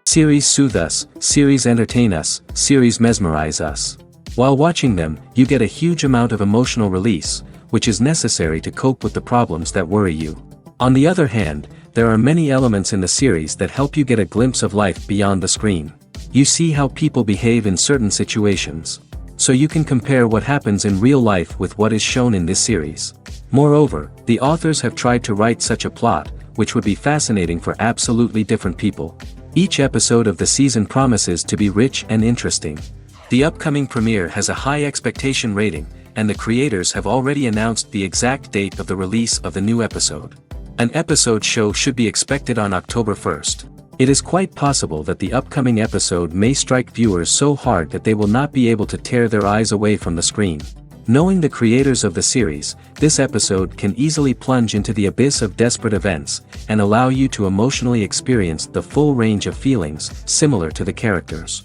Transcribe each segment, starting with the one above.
Series soothe us, series entertain us, series mesmerize us. While watching them, you get a huge amount of emotional release, which is necessary to cope with the problems that worry you. On the other hand, there are many elements in the series that help you get a glimpse of life beyond the screen. You see how people behave in certain situations. So you can compare what happens in real life with what is shown in this series. Moreover, the authors have tried to write such a plot, which would be fascinating for absolutely different people. Each episode of the season promises to be rich and interesting. The upcoming premiere has a high expectation rating, and the creators have already announced the exact date of the release of the new episode. An episode show should be expected on October 1st. It is quite possible that the upcoming episode may strike viewers so hard that they will not be able to tear their eyes away from the screen. Knowing the creators of the series, this episode can easily plunge into the abyss of desperate events, and allow you to emotionally experience the full range of feelings, similar to the characters.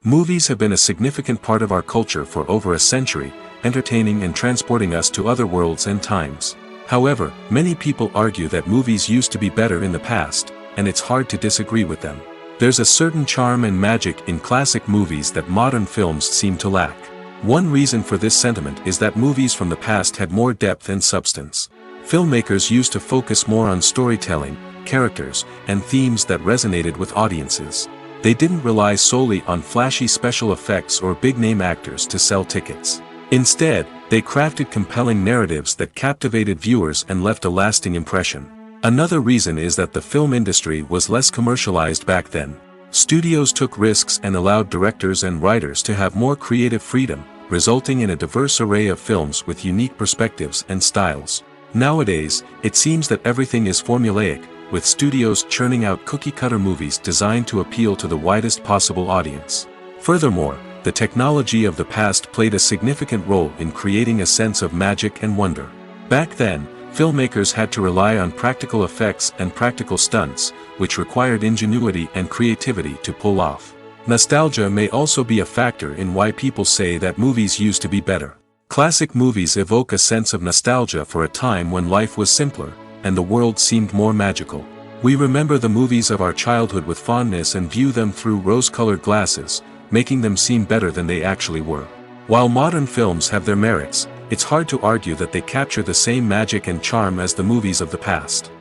Movies have been a significant part of our culture for over a century, entertaining and transporting us to other worlds and times. However, many people argue that movies used to be better in the past, and it's hard to disagree with them. There's a certain charm and magic in classic movies that modern films seem to lack. One reason for this sentiment is that movies from the past had more depth and substance. Filmmakers used to focus more on storytelling, characters, and themes that resonated with audiences. They didn't rely solely on flashy special effects or big-name actors to sell tickets. Instead, they crafted compelling narratives that captivated viewers and left a lasting impression. Another reason is that the film industry was less commercialized back then. Studios took risks and allowed directors and writers to have more creative freedom, resulting in a diverse array of films with unique perspectives and styles. Nowadays, it seems that everything is formulaic, with studios churning out cookie-cutter movies designed to appeal to the widest possible audience. Furthermore, the technology of the past played a significant role in creating a sense of magic and wonder. Back then, filmmakers had to rely on practical effects and practical stunts, which required ingenuity and creativity to pull off. Nostalgia may also be a factor in why people say that movies used to be better. Classic movies evoke a sense of nostalgia for a time when life was simpler, and the world seemed more magical. We remember the movies of our childhood with fondness and view them through rose-colored glasses, making them seem better than they actually were. While modern films have their merits, it's hard to argue that they capture the same magic and charm as the movies of the past.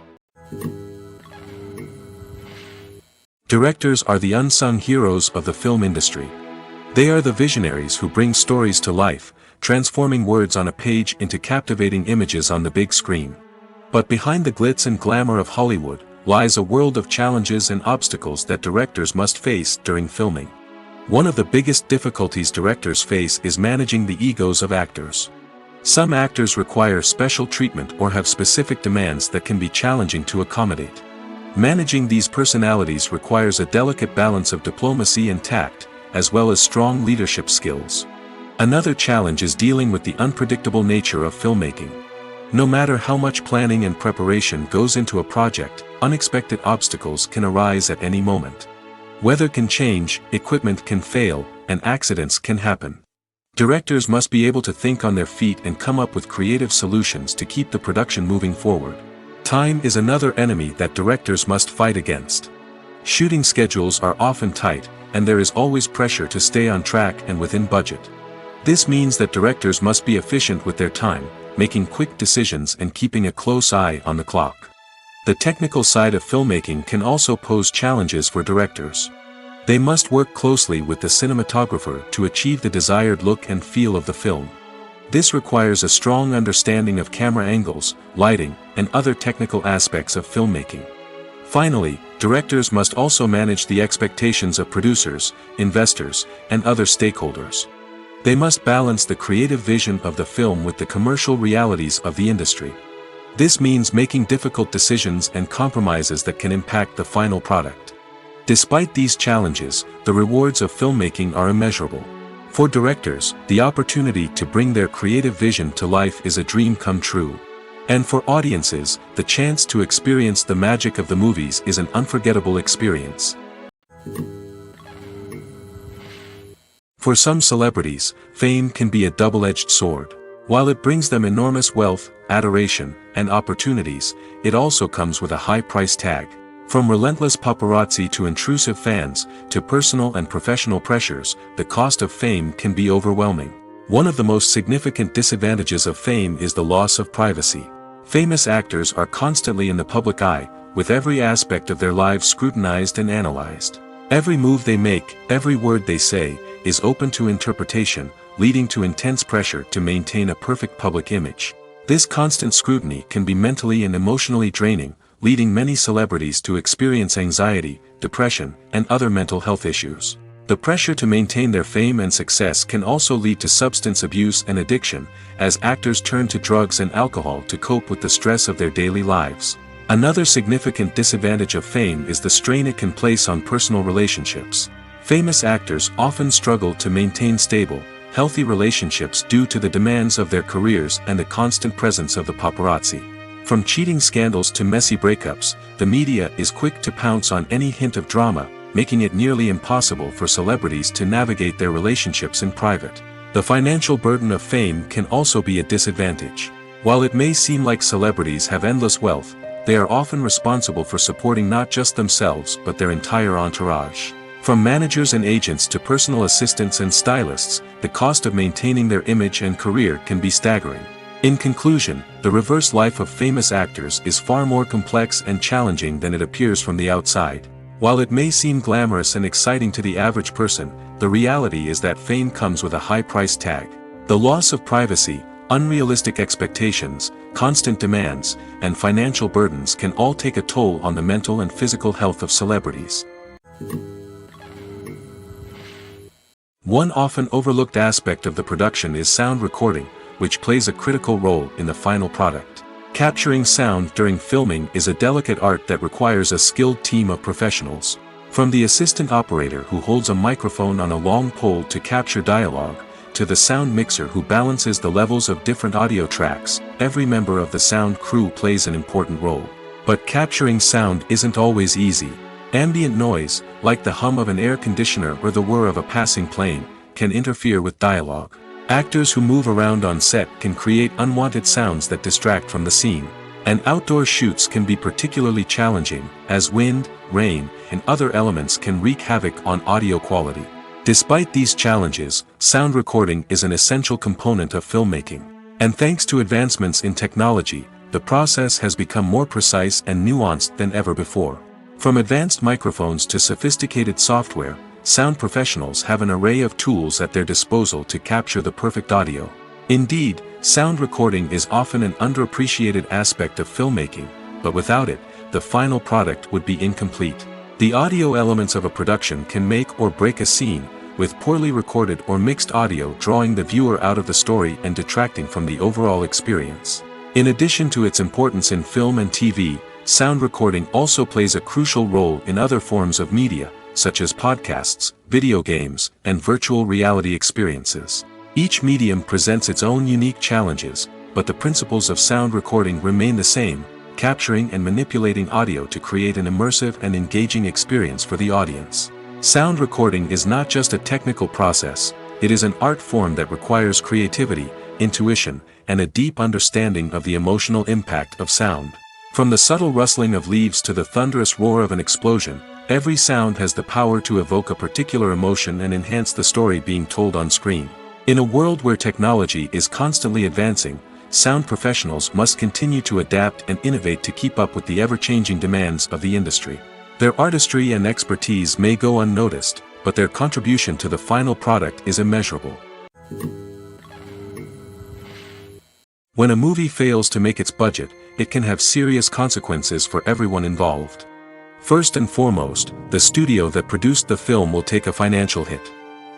Directors are the unsung heroes of the film industry. They are the visionaries who bring stories to life, transforming words on a page into captivating images on the big screen. But behind the glitz and glamour of Hollywood, lies a world of challenges and obstacles that directors must face during filming. One of the biggest difficulties directors face is managing the egos of actors. Some actors require special treatment or have specific demands that can be challenging to accommodate. Managing these personalities requires a delicate balance of diplomacy and tact, as well as strong leadership skills. Another challenge is dealing with the unpredictable nature of filmmaking. No matter how much planning and preparation goes into a project, unexpected obstacles can arise at any moment. Weather can change, equipment can fail, and accidents can happen. Directors must be able to think on their feet and come up with creative solutions to keep the production moving forward. Time is another enemy that directors must fight against. Shooting schedules are often tight, and there is always pressure to stay on track and within budget. This means that directors must be efficient with their time, making quick decisions and keeping a close eye on the clock. The technical side of filmmaking can also pose challenges for directors. They must work closely with the cinematographer to achieve the desired look and feel of the film. This requires a strong understanding of camera angles, lighting, and other technical aspects of filmmaking. Finally, directors must also manage the expectations of producers, investors, and other stakeholders. They must balance the creative vision of the film with the commercial realities of the industry. This means making difficult decisions and compromises that can impact the final product. Despite these challenges, the rewards of filmmaking are immeasurable. For directors, the opportunity to bring their creative vision to life is a dream come true. And for audiences, the chance to experience the magic of the movies is an unforgettable experience. For some celebrities, fame can be a double-edged sword. While it brings them enormous wealth, adoration, and opportunities, it also comes with a high price tag. From relentless paparazzi to intrusive fans, to personal and professional pressures, the cost of fame can be overwhelming. One of the most significant disadvantages of fame is the loss of privacy. Famous actors are constantly in the public eye, with every aspect of their lives scrutinized and analyzed. Every move they make, every word they say, is open to interpretation, leading to intense pressure to maintain a perfect public image. This constant scrutiny can be mentally and emotionally draining, leading many celebrities to experience anxiety, depression, and other mental health issues. The pressure to maintain their fame and success can also lead to substance abuse and addiction, as actors turn to drugs and alcohol to cope with the stress of their daily lives. Another significant disadvantage of fame is the strain it can place on personal relationships. Famous actors often struggle to maintain stable, healthy relationships due to the demands of their careers and the constant presence of the paparazzi. From cheating scandals to messy breakups, the media is quick to pounce on any hint of drama, making it nearly impossible for celebrities to navigate their relationships in private. The financial burden of fame can also be a disadvantage. While it may seem like celebrities have endless wealth, they are often responsible for supporting not just themselves but their entire entourage. From managers and agents to personal assistants and stylists, the cost of maintaining their image and career can be staggering. In conclusion, the reverse life of famous actors is far more complex and challenging than it appears from the outside. While it may seem glamorous and exciting to the average person, the reality is that fame comes with a high price tag. The loss of privacy, unrealistic expectations, constant demands, and financial burdens can all take a toll on the mental and physical health of celebrities. One often overlooked aspect of the production is sound recording, which plays a critical role in the final product. Capturing sound during filming is a delicate art that requires a skilled team of professionals. From the assistant operator who holds a microphone on a long pole to capture dialogue, to the sound mixer who balances the levels of different audio tracks, every member of the sound crew plays an important role. But capturing sound isn't always easy. Ambient noise, like the hum of an air conditioner or the whir of a passing plane, can interfere with dialogue. Actors who move around on set can create unwanted sounds that distract from the scene. And outdoor shoots can be particularly challenging, as wind, rain, and other elements can wreak havoc on audio quality. Despite these challenges, sound recording is an essential component of filmmaking. And thanks to advancements in technology, the process has become more precise and nuanced than ever before. From advanced microphones to sophisticated software, sound professionals have an array of tools at their disposal to capture the perfect audio. Indeed, sound recording is often an underappreciated aspect of filmmaking, but without it, the final product would be incomplete. The audio elements of a production can make or break a scene, with poorly recorded or mixed audio drawing the viewer out of the story and detracting from the overall experience. In addition to its importance in film and TV, sound recording also plays a crucial role in other forms of media, such as podcasts, video games, and virtual reality experiences. Each medium presents its own unique challenges, but the principles of sound recording remain the same, capturing and manipulating audio to create an immersive and engaging experience for the audience. Sound recording is not just a technical process, it is an art form that requires creativity, intuition, and a deep understanding of the emotional impact of sound. From the subtle rustling of leaves to the thunderous roar of an explosion, every sound has the power to evoke a particular emotion and enhance the story being told on screen. In a world where technology is constantly advancing, sound professionals must continue to adapt and innovate to keep up with the ever-changing demands of the industry. Their artistry and expertise may go unnoticed, but their contribution to the final product is immeasurable. When a movie fails to make its budget, it can have serious consequences for everyone involved. First and foremost, the studio that produced the film will take a financial hit.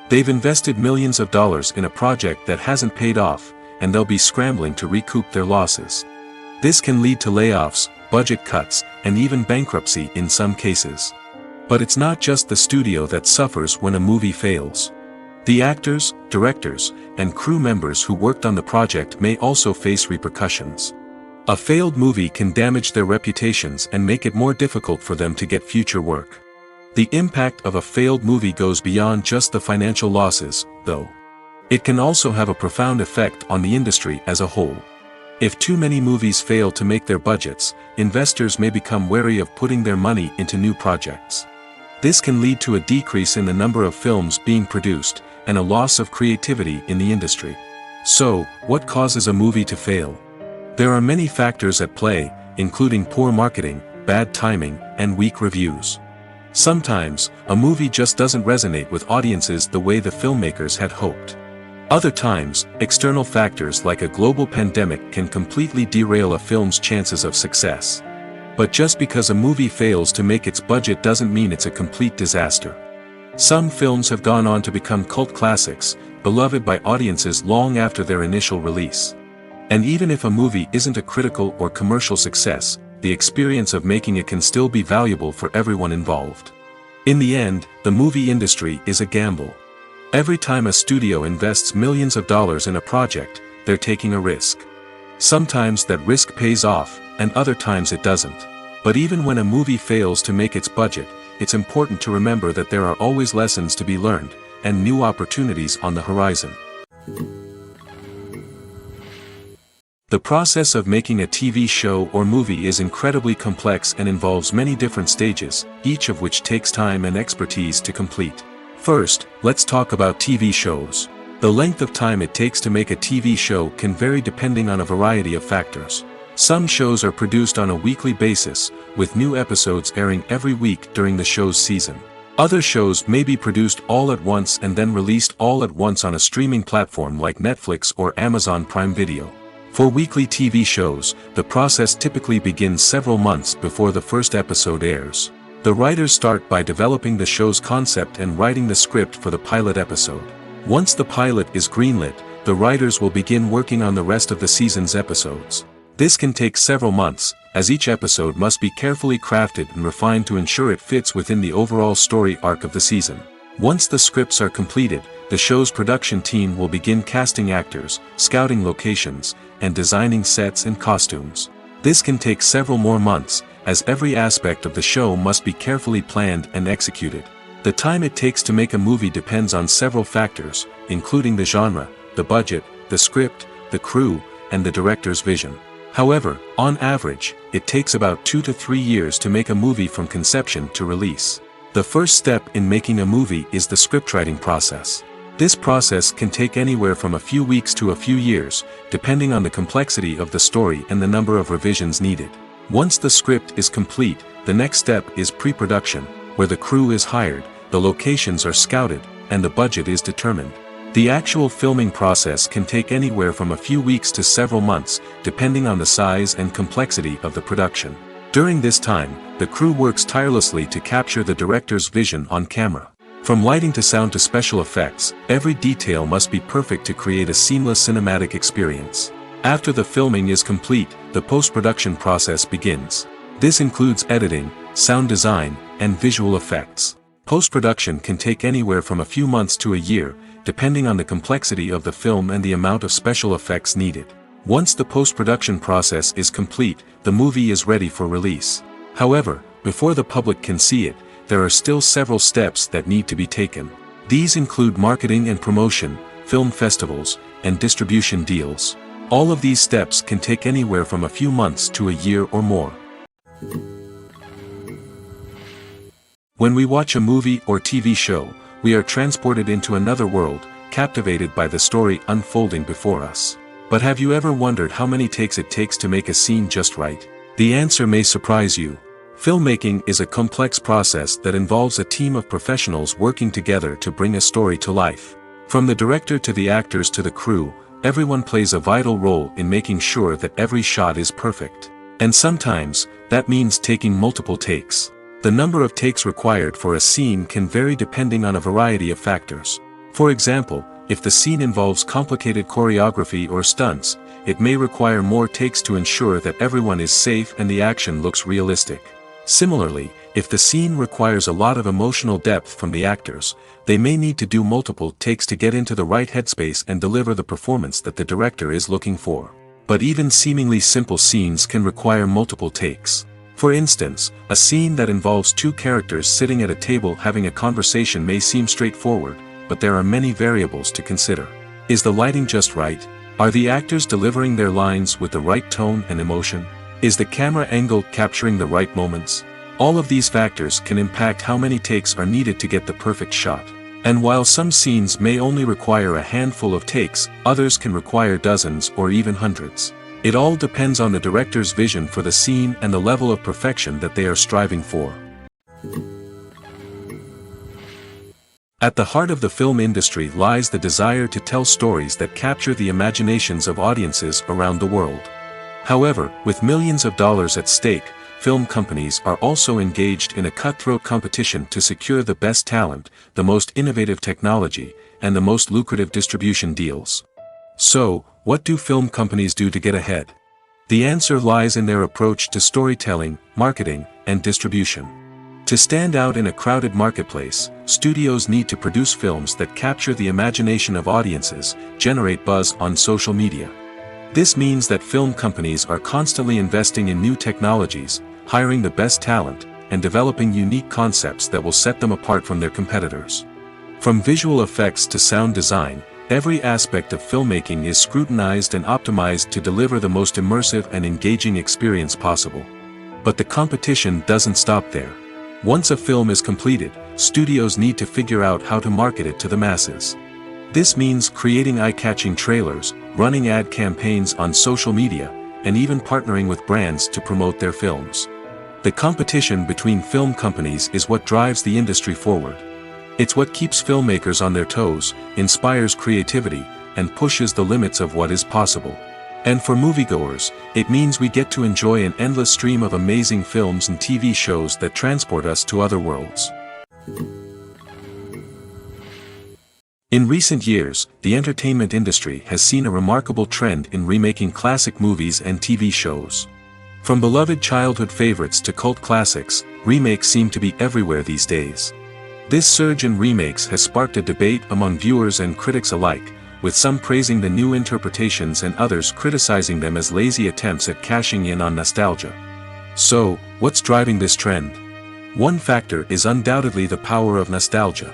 They've invested millions of dollars in a project that hasn't paid off, and they'll be scrambling to recoup their losses. This can lead to layoffs, budget cuts, and even bankruptcy in some cases. But it's not just the studio that suffers when a movie fails. The actors, directors, and crew members who worked on the project may also face repercussions. A failed movie can damage their reputations and make it more difficult for them to get future work. The impact of a failed movie goes beyond just the financial losses, though. It can also have a profound effect on the industry as a whole. If too many movies fail to make their budgets, investors may become wary of putting their money into new projects. This can lead to a decrease in the number of films being produced, and a loss of creativity in the industry. So, what causes a movie to fail? There are many factors at play, including poor marketing, bad timing, and weak reviews. Sometimes, a movie just doesn't resonate with audiences the way the filmmakers had hoped. Other times, external factors like a global pandemic can completely derail a film's chances of success. But just because a movie fails to make its budget doesn't mean it's a complete disaster. Some films have gone on to become cult classics, beloved by audiences long after their initial release. And even if a movie isn't a critical or commercial success, the experience of making it can still be valuable for everyone involved. In the end, the movie industry is a gamble. Every time a studio invests millions of dollars in a project, they're taking a risk. Sometimes that risk pays off, and other times it doesn't. But even when a movie fails to make its budget, it's important to remember that there are always lessons to be learned, and new opportunities on the horizon. The process of making a TV show or movie is incredibly complex and involves many different stages, each of which takes time and expertise to complete. First, let's talk about TV shows. The length of time it takes to make a TV show can vary depending on a variety of factors. Some shows are produced on a weekly basis, with new episodes airing every week during the show's season. Other shows may be produced all at once and then released all at once on a streaming platform like Netflix or Amazon Prime Video. For weekly TV shows, the process typically begins several months before the first episode airs. The writers start by developing the show's concept and writing the script for the pilot episode. Once the pilot is greenlit, the writers will begin working on the rest of the season's episodes. This can take several months, as each episode must be carefully crafted and refined to ensure it fits within the overall story arc of the season. Once the scripts are completed, the show's production team will begin casting actors, scouting locations, and designing sets and costumes. This can take several more months, as every aspect of the show must be carefully planned and executed. The time it takes to make a movie depends on several factors, including the genre, the budget, the script, the crew, and the director's vision. However, on average, it takes about 2 to 3 years to make a movie from conception to release. The first step in making a movie is the scriptwriting process. This process can take anywhere from a few weeks to a few years, depending on the complexity of the story and the number of revisions needed. Once the script is complete, the next step is pre-production, where the crew is hired, the locations are scouted, and the budget is determined. The actual filming process can take anywhere from a few weeks to several months, depending on the size and complexity of the production. During this time, the crew works tirelessly to capture the director's vision on camera. From lighting to sound to special effects, every detail must be perfect to create a seamless cinematic experience. After the filming is complete, the post-production process begins. This includes editing, sound design, and visual effects. Post-production can take anywhere from a few months to a year, depending on the complexity of the film and the amount of special effects needed. Once the post-production process is complete, the movie is ready for release. However, before the public can see it, there are still several steps that need to be taken. These include marketing and promotion, film festivals, and distribution deals. All of these steps can take anywhere from a few months to a year or more. When we watch a movie or TV show, we are transported into another world, captivated by the story unfolding before us. But have you ever wondered how many takes it takes to make a scene just right? The answer may surprise you. Filmmaking is a complex process that involves a team of professionals working together to bring a story to life. From the director to the actors to the crew, everyone plays a vital role in making sure that every shot is perfect. And sometimes, that means taking multiple takes. The number of takes required for a scene can vary depending on a variety of factors. For example, if the scene involves complicated choreography or stunts, it may require more takes to ensure that everyone is safe and the action looks realistic. Similarly, if the scene requires a lot of emotional depth from the actors, they may need to do multiple takes to get into the right headspace and deliver the performance that the director is looking for. But even seemingly simple scenes can require multiple takes. For instance, a scene that involves two characters sitting at a table having a conversation may seem straightforward, but there are many variables to consider. Is the lighting just right? Are the actors delivering their lines with the right tone and emotion? Is the camera angle capturing the right moments? All of these factors can impact how many takes are needed to get the perfect shot. And while some scenes may only require a handful of takes, others can require dozens or even hundreds. It all depends on the director's vision for the scene and the level of perfection that they are striving for. At the heart of the film industry lies the desire to tell stories that capture the imaginations of audiences around the world. However, with millions of dollars at stake, film companies are also engaged in a cutthroat competition to secure the best talent, the most innovative technology, and the most lucrative distribution deals. So, what do film companies do to get ahead? The answer lies in their approach to storytelling, marketing, and distribution. To stand out in a crowded marketplace, studios need to produce films that capture the imagination of audiences, generate buzz on social media. This means that film companies are constantly investing in new technologies, hiring the best talent, and developing unique concepts that will set them apart from their competitors. From visual effects to sound design, every aspect of filmmaking is scrutinized and optimized to deliver the most immersive and engaging experience possible. But the competition doesn't stop there. Once a film is completed, studios need to figure out how to market it to the masses. This means creating eye-catching trailers, running ad campaigns on social media, and even partnering with brands to promote their films. The competition between film companies is what drives the industry forward. It's what keeps filmmakers on their toes, inspires creativity, and pushes the limits of what is possible. And for moviegoers, it means we get to enjoy an endless stream of amazing films and TV shows that transport us to other worlds. In recent years, the entertainment industry has seen a remarkable trend in remaking classic movies and TV shows. From beloved childhood favorites to cult classics, remakes seem to be everywhere these days. This surge in remakes has sparked a debate among viewers and critics alike, with some praising the new interpretations and others criticizing them as lazy attempts at cashing in on nostalgia. So, what's driving this trend? One factor is undoubtedly the power of nostalgia.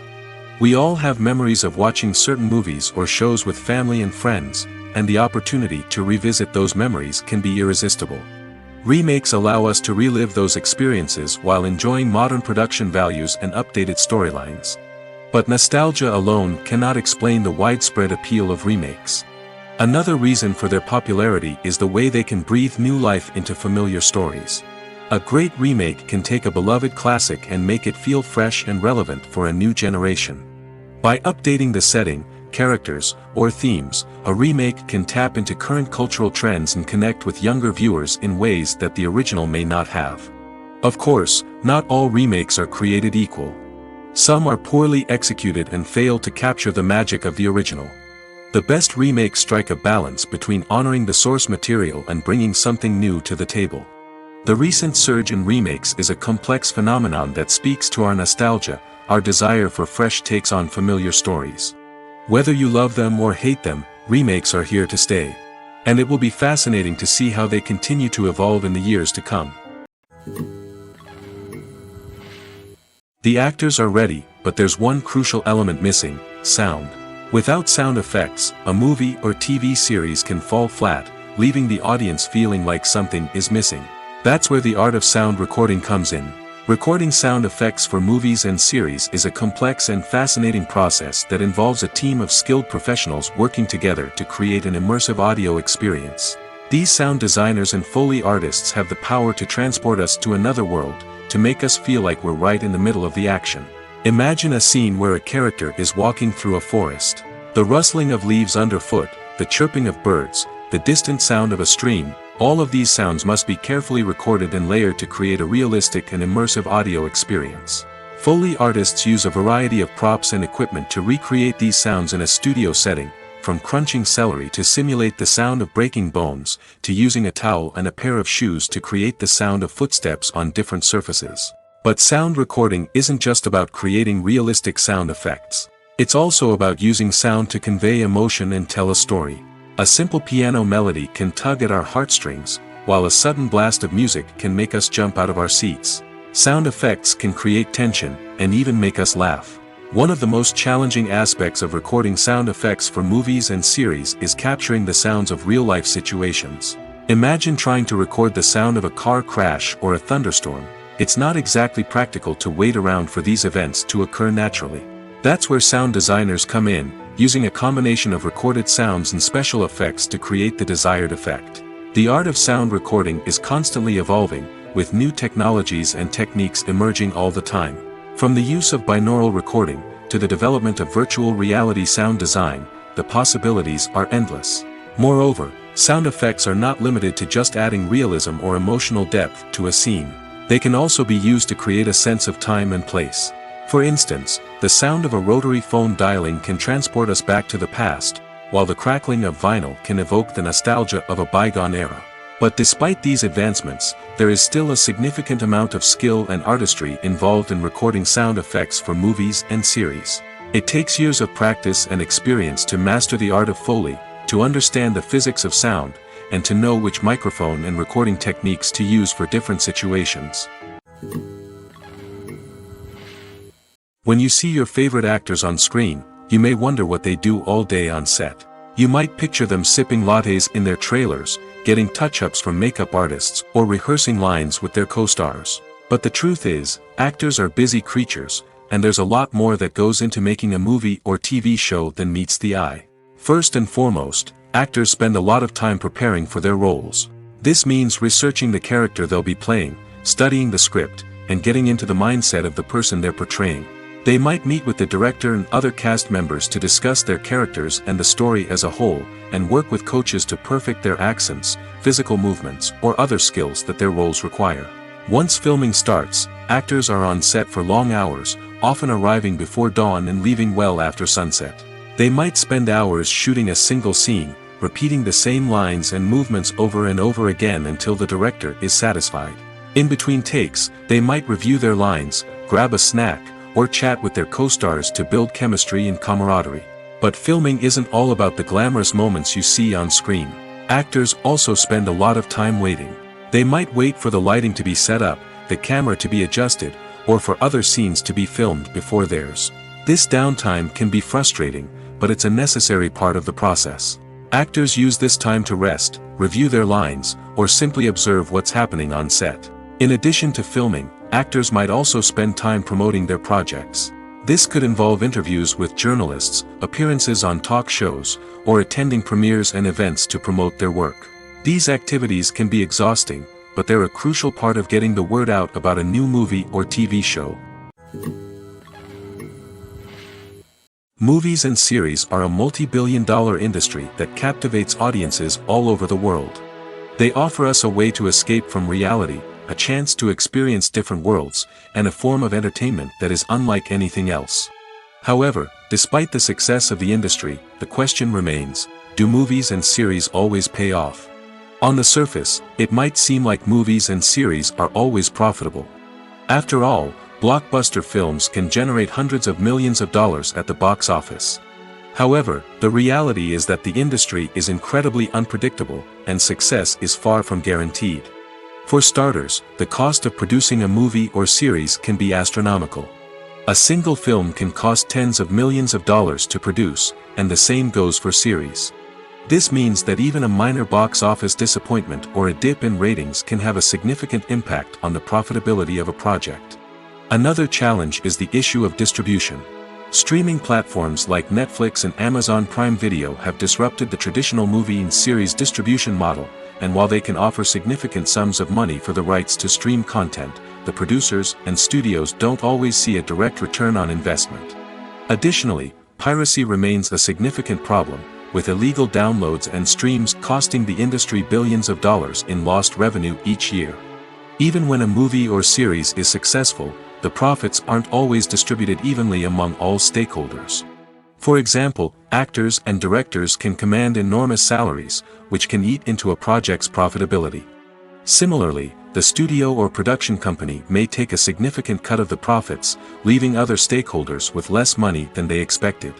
We all have memories of watching certain movies or shows with family and friends, and the opportunity to revisit those memories can be irresistible. Remakes allow us to relive those experiences while enjoying modern production values and updated storylines. But nostalgia alone cannot explain the widespread appeal of remakes. Another reason for their popularity is the way they can breathe new life into familiar stories. A great remake can take a beloved classic and make it feel fresh and relevant for a new generation. By updating the setting, characters, or themes, a remake can tap into current cultural trends and connect with younger viewers in ways that the original may not have. Of course, not all remakes are created equal. Some are poorly executed and fail to capture the magic of the original. The best remakes strike a balance between honoring the source material and bringing something new to the table. The recent surge in remakes is a complex phenomenon that speaks to our nostalgia, our desire for fresh takes on familiar stories. Whether you love them or hate them, remakes are here to stay. And it will be fascinating to see how they continue to evolve in the years to come. The actors are ready, but there's one crucial element missing: sound. Without sound effects, a movie or TV series can fall flat, leaving the audience feeling like something is missing. That's where the art of sound recording comes in. Recording sound effects for movies and series is a complex and fascinating process that involves a team of skilled professionals working together to create an immersive audio experience. These sound designers and Foley artists have the power to transport us to another world, to make us feel like we're right in the middle of the action. Imagine a scene where a character is walking through a forest. The rustling of leaves underfoot, the chirping of birds, the distant sound of a stream, all of these sounds must be carefully recorded and layered to create a realistic and immersive audio experience. Foley artists use a variety of props and equipment to recreate these sounds in a studio setting, from crunching celery to simulate the sound of breaking bones, to using a towel and a pair of shoes to create the sound of footsteps on different surfaces. But sound recording isn't just about creating realistic sound effects. It's also about using sound to convey emotion and tell a story. A simple piano melody can tug at our heartstrings, while a sudden blast of music can make us jump out of our seats. Sound effects can create tension, and even make us laugh. One of the most challenging aspects of recording sound effects for movies and series is capturing the sounds of real-life situations. Imagine trying to record the sound of a car crash or a thunderstorm. It's not exactly practical to wait around for these events to occur naturally. That's where sound designers come in, using a combination of recorded sounds and special effects to create the desired effect. The art of sound recording is constantly evolving, with new technologies and techniques emerging all the time. From the use of binaural recording, to the development of virtual reality sound design, the possibilities are endless. Moreover, sound effects are not limited to just adding realism or emotional depth to a scene. They can also be used to create a sense of time and place. For instance, the sound of a rotary phone dialing can transport us back to the past, while the crackling of vinyl can evoke the nostalgia of a bygone era. But despite these advancements, there is still a significant amount of skill and artistry involved in recording sound effects for movies and series. It takes years of practice and experience to master the art of Foley, to understand the physics of sound, and to know which microphone and recording techniques to use for different situations. When you see your favorite actors on screen, you may wonder what they do all day on set. You might picture them sipping lattes in their trailers, getting touch-ups from makeup artists, or rehearsing lines with their co-stars. But the truth is, actors are busy creatures, and there's a lot more that goes into making a movie or TV show than meets the eye. First and foremost, actors spend a lot of time preparing for their roles. This means researching the character they'll be playing, studying the script, and getting into the mindset of the person they're portraying. They might meet with the director and other cast members to discuss their characters and the story as a whole, and work with coaches to perfect their accents, physical movements, or other skills that their roles require. Once filming starts, actors are on set for long hours, often arriving before dawn and leaving well after sunset. They might spend hours shooting a single scene, repeating the same lines and movements over and over again until the director is satisfied. In between takes, they might review their lines, grab a snack, or chat with their co-stars to build chemistry and camaraderie. But filming isn't all about the glamorous moments you see on screen. Actors also spend a lot of time waiting. They might wait for the lighting to be set up, the camera to be adjusted, or for other scenes to be filmed before theirs. This downtime can be frustrating, but it's a necessary part of the process. Actors use this time to rest, review their lines, or simply observe what's happening on set. In addition to filming, actors might also spend time promoting their projects. This could involve interviews with journalists, appearances on talk shows, or attending premieres and events to promote their work. These activities can be exhausting, but they're a crucial part of getting the word out about a new movie or TV show. Movies and series are a multi-billion-dollar industry that captivates audiences all over the world. They offer us a way to escape from reality, a chance to experience different worlds, and a form of entertainment that is unlike anything else. However, despite the success of the industry, the question remains, do movies and series always pay off? On the surface, it might seem like movies and series are always profitable. After all, blockbuster films can generate hundreds of millions of dollars at the box office. However, the reality is that the industry is incredibly unpredictable, and success is far from guaranteed. For starters, the cost of producing a movie or series can be astronomical. A single film can cost tens of millions of dollars to produce, and the same goes for series. This means that even a minor box office disappointment or a dip in ratings can have a significant impact on the profitability of a project. Another challenge is the issue of distribution. Streaming platforms like Netflix and Amazon Prime Video have disrupted the traditional movie and series distribution model, and while they can offer significant sums of money for the rights to stream content, the producers and studios don't always see a direct return on investment. Additionally, piracy remains a significant problem, with illegal downloads and streams costing the industry billions of dollars in lost revenue each year. Even when a movie or series is successful, the profits aren't always distributed evenly among all stakeholders. For example, actors and directors can command enormous salaries, which can eat into a project's profitability. Similarly, the studio or production company may take a significant cut of the profits, leaving other stakeholders with less money than they expected.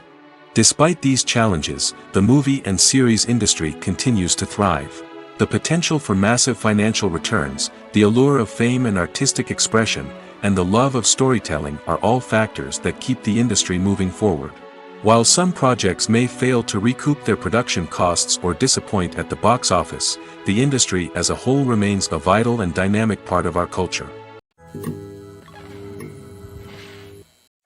Despite these challenges, the movie and series industry continues to thrive. The potential for massive financial returns, the allure of fame and artistic expression, and the love of storytelling are all factors that keep the industry moving forward. While some projects may fail to recoup their production costs or disappoint at the box office, the industry as a whole remains a vital and dynamic part of our culture.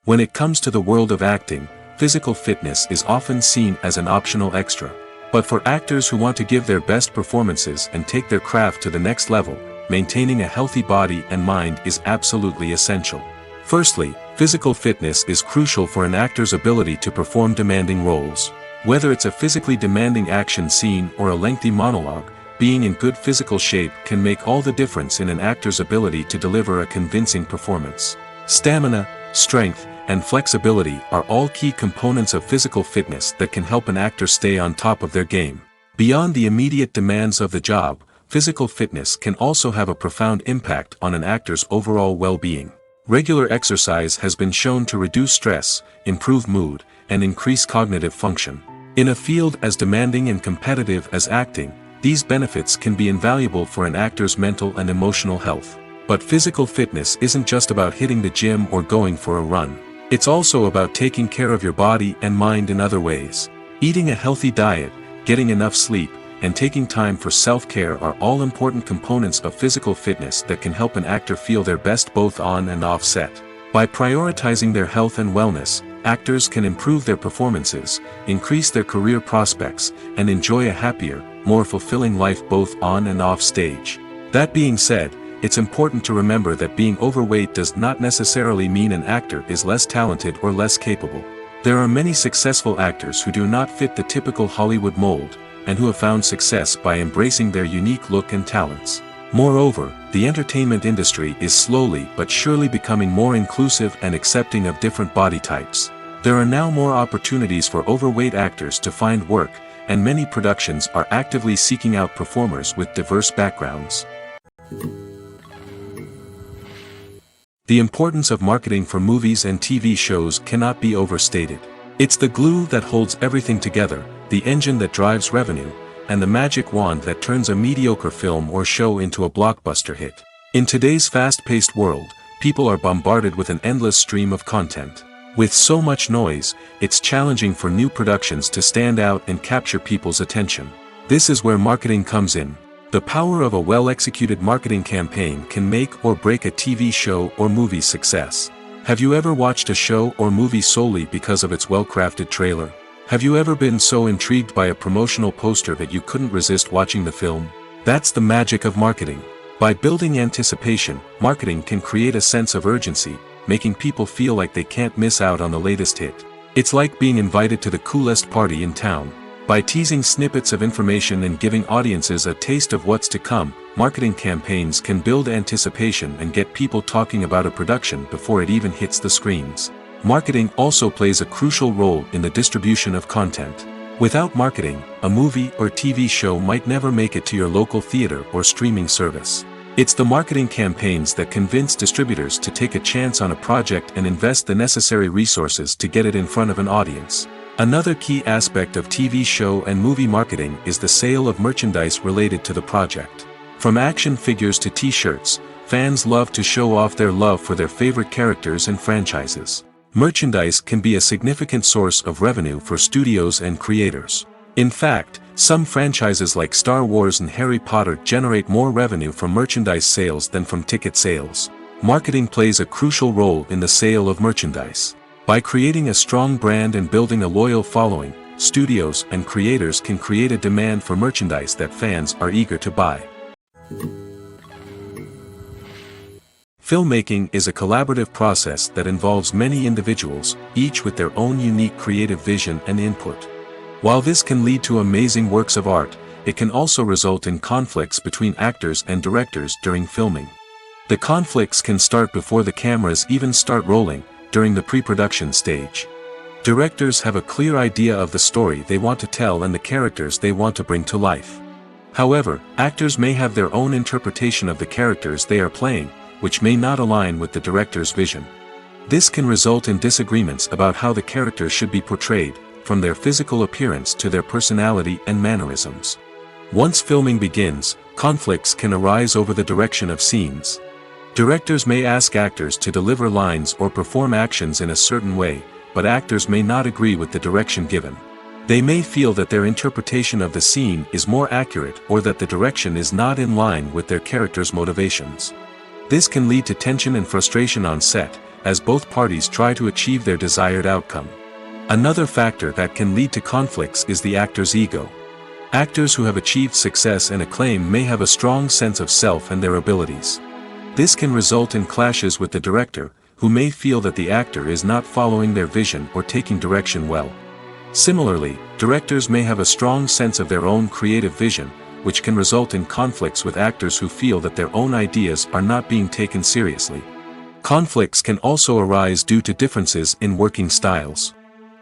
When it comes to the world of acting, physical fitness is often seen as an optional extra. But for actors who want to give their best performances and take their craft to the next level, maintaining a healthy body and mind is absolutely essential. Firstly, physical fitness is crucial for an actor's ability to perform demanding roles. Whether it's a physically demanding action scene or a lengthy monologue, being in good physical shape can make all the difference in an actor's ability to deliver a convincing performance. Stamina, strength, and flexibility are all key components of physical fitness that can help an actor stay on top of their game. Beyond the immediate demands of the job, physical fitness can also have a profound impact on an actor's overall well-being. Regular exercise has been shown to reduce stress, improve mood, and increase cognitive function. In a field as demanding and competitive as acting, these benefits can be invaluable for an actor's mental and emotional health. But physical fitness isn't just about hitting the gym or going for a run. It's also about taking care of your body and mind in other ways. Eating a healthy diet, getting enough sleep, and taking time for self-care are all important components of physical fitness that can help an actor feel their best both on and off set. By prioritizing their health and wellness, actors can improve their performances, increase their career prospects, and enjoy a happier, more fulfilling life both on and off stage. That being said, it's important to remember that being overweight does not necessarily mean an actor is less talented or less capable. There are many successful actors who do not fit the typical Hollywood mold, and who have found success by embracing their unique look and talents. Moreover, the entertainment industry is slowly but surely becoming more inclusive and accepting of different body types. There are now more opportunities for overweight actors to find work, and many productions are actively seeking out performers with diverse backgrounds. The importance of marketing for movies and TV shows cannot be overstated. It's the glue that holds everything together, the engine that drives revenue, and the magic wand that turns a mediocre film or show into a blockbuster hit. In today's fast-paced world, people are bombarded with an endless stream of content. With so much noise, it's challenging for new productions to stand out and capture people's attention. This is where marketing comes in. The power of a well-executed marketing campaign can make or break a TV show or movie's success. Have you ever watched a show or movie solely because of its well-crafted trailer? Have you ever been so intrigued by a promotional poster that you couldn't resist watching the film? That's the magic of marketing. By building anticipation, marketing can create a sense of urgency, making people feel like they can't miss out on the latest hit. It's like being invited to the coolest party in town. By teasing snippets of information and giving audiences a taste of what's to come, marketing campaigns can build anticipation and get people talking about a production before it even hits the screens. Marketing also plays a crucial role in the distribution of content. Without marketing, a movie or TV show might never make it to your local theater or streaming service. It's the marketing campaigns that convince distributors to take a chance on a project and invest the necessary resources to get it in front of an audience. Another key aspect of TV show and movie marketing is the sale of merchandise related to the project. From action figures to t-shirts, fans love to show off their love for their favorite characters and franchises. Merchandise can be a significant source of revenue for studios and creators. In fact, some franchises like Star Wars and Harry Potter generate more revenue from merchandise sales than from ticket sales. Marketing plays a crucial role in the sale of merchandise. By creating a strong brand and building a loyal following, studios and creators can create a demand for merchandise that fans are eager to buy. Filmmaking is a collaborative process that involves many individuals, each with their own unique creative vision and input. While this can lead to amazing works of art, it can also result in conflicts between actors and directors during filming. The conflicts can start before the cameras even start rolling, during the pre-production stage. Directors have a clear idea of the story they want to tell and the characters they want to bring to life. However, actors may have their own interpretation of the characters they are playing, which may not align with the director's vision. This can result in disagreements about how the characters should be portrayed, from their physical appearance to their personality and mannerisms. Once filming begins, conflicts can arise over the direction of scenes. Directors may ask actors to deliver lines or perform actions in a certain way, but actors may not agree with the direction given. They may feel that their interpretation of the scene is more accurate or that the direction is not in line with their character's motivations. This can lead to tension and frustration on set, as both parties try to achieve their desired outcome. Another factor that can lead to conflicts is the actor's ego. Actors who have achieved success and acclaim may have a strong sense of self and their abilities. This can result in clashes with the director, who may feel that the actor is not following their vision or taking direction well. Similarly, directors may have a strong sense of their own creative vision, which can result in conflicts with actors who feel that their own ideas are not being taken seriously. Conflicts can also arise due to differences in working styles.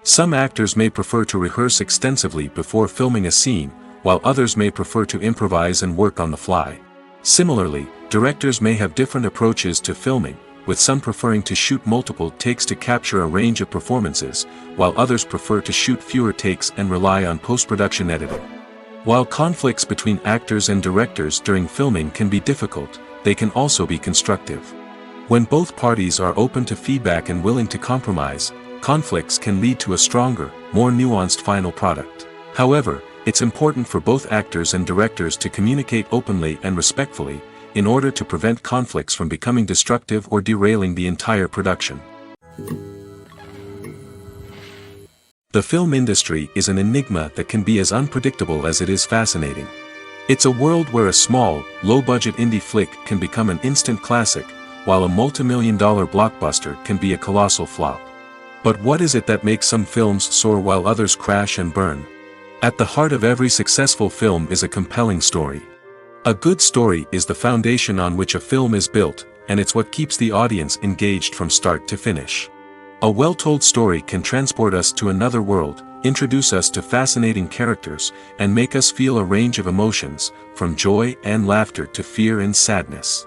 Some actors may prefer to rehearse extensively before filming a scene, while others may prefer to improvise and work on the fly. Similarly, directors may have different approaches to filming, with some preferring to shoot multiple takes to capture a range of performances, while others prefer to shoot fewer takes and rely on post-production editing. While conflicts between actors and directors during filming can be difficult, they can also be constructive. When both parties are open to feedback and willing to compromise, conflicts can lead to a stronger, more nuanced final product. However, it's important for both actors and directors to communicate openly and respectfully, in order to prevent conflicts from becoming destructive or derailing the entire production. The film industry is an enigma that can be as unpredictable as it is fascinating. It's a world where a small, low-budget indie flick can become an instant classic, while a multi-million-dollar blockbuster can be a colossal flop. But what is it that makes some films soar while others crash and burn? At the heart of every successful film is a compelling story. A good story is the foundation on which a film is built, and it's what keeps the audience engaged from start to finish. A well-told story can transport us to another world, introduce us to fascinating characters, and make us feel a range of emotions, from joy and laughter to fear and sadness.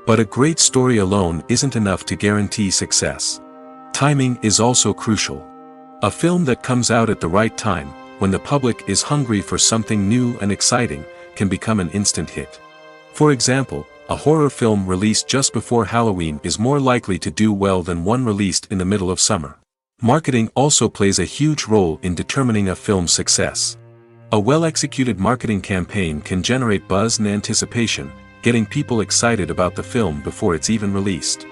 But a great story alone isn't enough to guarantee success. Timing is also crucial. A film that comes out at the right time, when the public is hungry for something new and exciting, can become an instant hit. For example, a horror film released just before Halloween is more likely to do well than one released in the middle of summer. Marketing also plays a huge role in determining a film's success. A well-executed marketing campaign can generate buzz and anticipation, getting people excited about the film before it's even released.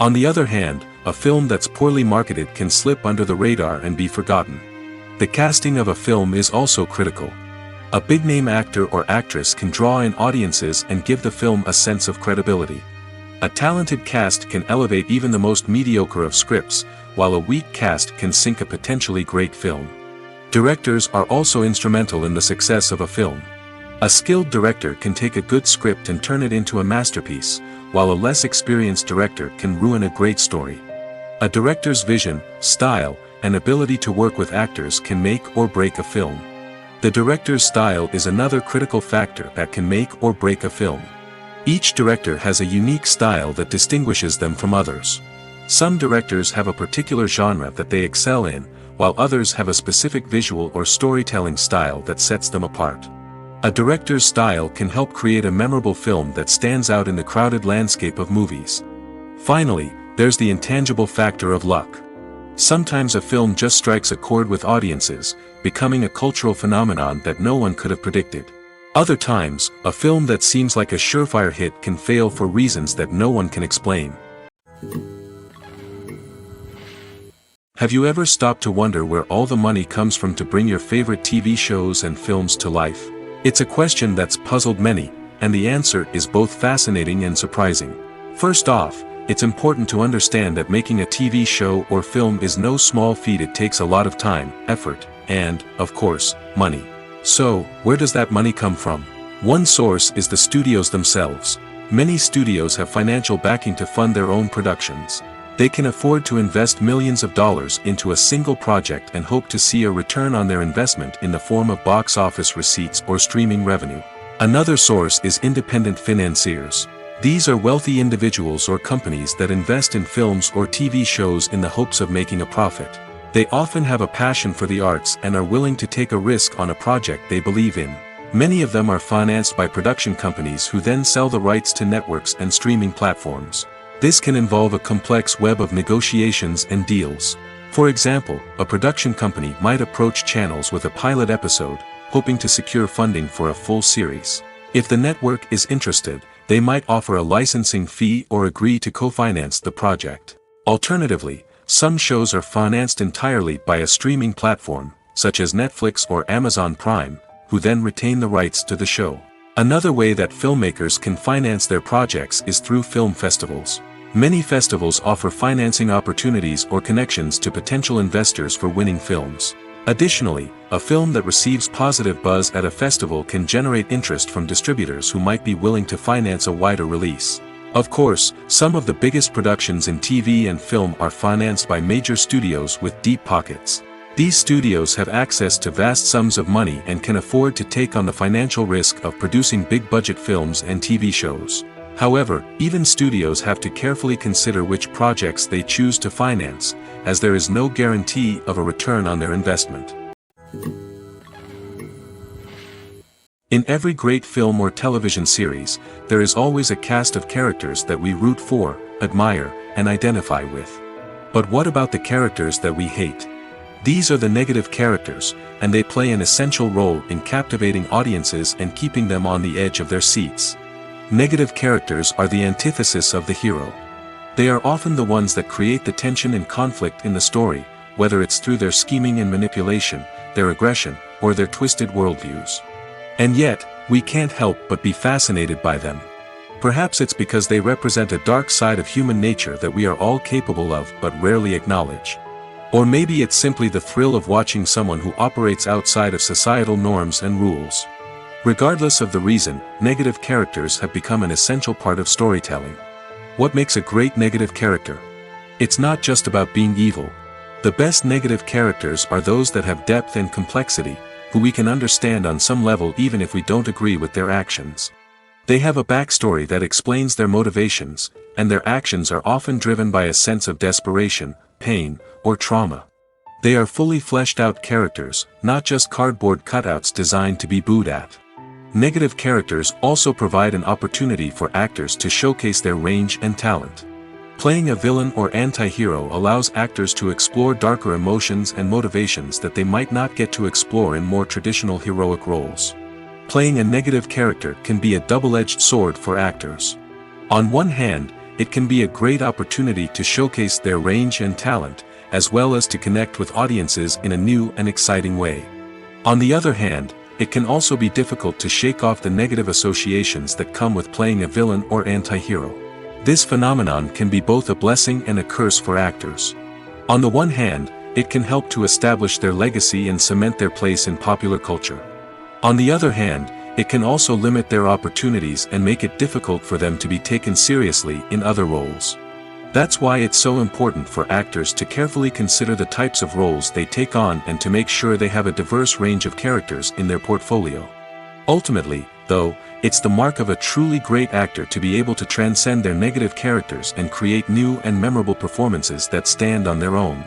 On the other hand, a film that's poorly marketed can slip under the radar and be forgotten. The casting of a film is also critical. A big-name actor or actress can draw in audiences and give the film a sense of credibility. A talented cast can elevate even the most mediocre of scripts, while a weak cast can sink a potentially great film. Directors are also instrumental in the success of a film. A skilled director can take a good script and turn it into a masterpiece, while a less experienced director can ruin a great story. A director's vision, style, and ability to work with actors can make or break a film. The director's style is another critical factor that can make or break a film. Each director has a unique style that distinguishes them from others. Some directors have a particular genre that they excel in, while others have a specific visual or storytelling style that sets them apart. A director's style can help create a memorable film that stands out in the crowded landscape of movies. Finally, there's the intangible factor of luck. Sometimes a film just strikes a chord with audiences, becoming a cultural phenomenon that no one could have predicted. Other times, a film that seems like a surefire hit can fail for reasons that no one can explain. Have you ever stopped to wonder where all the money comes from to bring your favorite TV shows and films to life? It's a question that's puzzled many, and the answer is both fascinating and surprising. First off, it's important to understand that making a TV show or film is no small feat. It takes a lot of time, effort, and, of course, money. So, where does that money come from? One source is the studios themselves. Many studios have financial backing to fund their own productions. They can afford to invest millions of dollars into a single project and hope to see a return on their investment in the form of box office receipts or streaming revenue. Another source is independent financiers. These are wealthy individuals or companies that invest in films or TV shows in the hopes of making a profit. They often have a passion for the arts and are willing to take a risk on a project they believe in. Many of them are financed by production companies who then sell the rights to networks and streaming platforms. This can involve a complex web of negotiations and deals. For example, a production company might approach channels with a pilot episode, hoping to secure funding for a full series. If the network is interested, they might offer a licensing fee or agree to co-finance the project. Alternatively, some shows are financed entirely by a streaming platform, such as Netflix or Amazon Prime, who then retain the rights to the show. Another way that filmmakers can finance their projects is through film festivals. Many festivals offer financing opportunities or connections to potential investors for winning films. Additionally, a film that receives positive buzz at a festival can generate interest from distributors who might be willing to finance a wider release. Of course, some of the biggest productions in TV and film are financed by major studios with deep pockets. These studios have access to vast sums of money and can afford to take on the financial risk of producing big-budget films and TV shows. However, even studios have to carefully consider which projects they choose to finance, as there is no guarantee of a return on their investment. In every great film or television series, there is always a cast of characters that we root for, admire, and identify with. But what about the characters that we hate? These are the negative characters, and they play an essential role in captivating audiences and keeping them on the edge of their seats. Negative characters are the antithesis of the hero. They are often the ones that create the tension and conflict in the story, whether it's through their scheming and manipulation, their aggression, or their twisted worldviews. And yet, we can't help but be fascinated by them. Perhaps it's because they represent a dark side of human nature that we are all capable of but rarely acknowledge. Or maybe it's simply the thrill of watching someone who operates outside of societal norms and rules. Regardless of the reason, negative characters have become an essential part of storytelling. What makes a great negative character? It's not just about being evil. The best negative characters are those that have depth and complexity, who we can understand on some level even if we don't agree with their actions. They have a backstory that explains their motivations, and their actions are often driven by a sense of desperation, pain, or trauma. They are fully fleshed out characters, not just cardboard cutouts designed to be booed at. Negative characters also provide an opportunity for actors to showcase their range and talent. Playing a villain or anti-hero allows actors to explore darker emotions and motivations that they might not get to explore in more traditional heroic roles. Playing a negative character can be a double-edged sword for actors. On one hand, it can be a great opportunity to showcase their range and talent, as well as to connect with audiences in a new and exciting way. On the other hand, it can also be difficult to shake off the negative associations that come with playing a villain or anti-hero. This phenomenon can be both a blessing and a curse for actors. On the one hand, it can help to establish their legacy and cement their place in popular culture. On the other hand, it can also limit their opportunities and make it difficult for them to be taken seriously in other roles. That's why it's so important for actors to carefully consider the types of roles they take on and to make sure they have a diverse range of characters in their portfolio. Ultimately, though, it's the mark of a truly great actor to be able to transcend their negative characters and create new and memorable performances that stand on their own.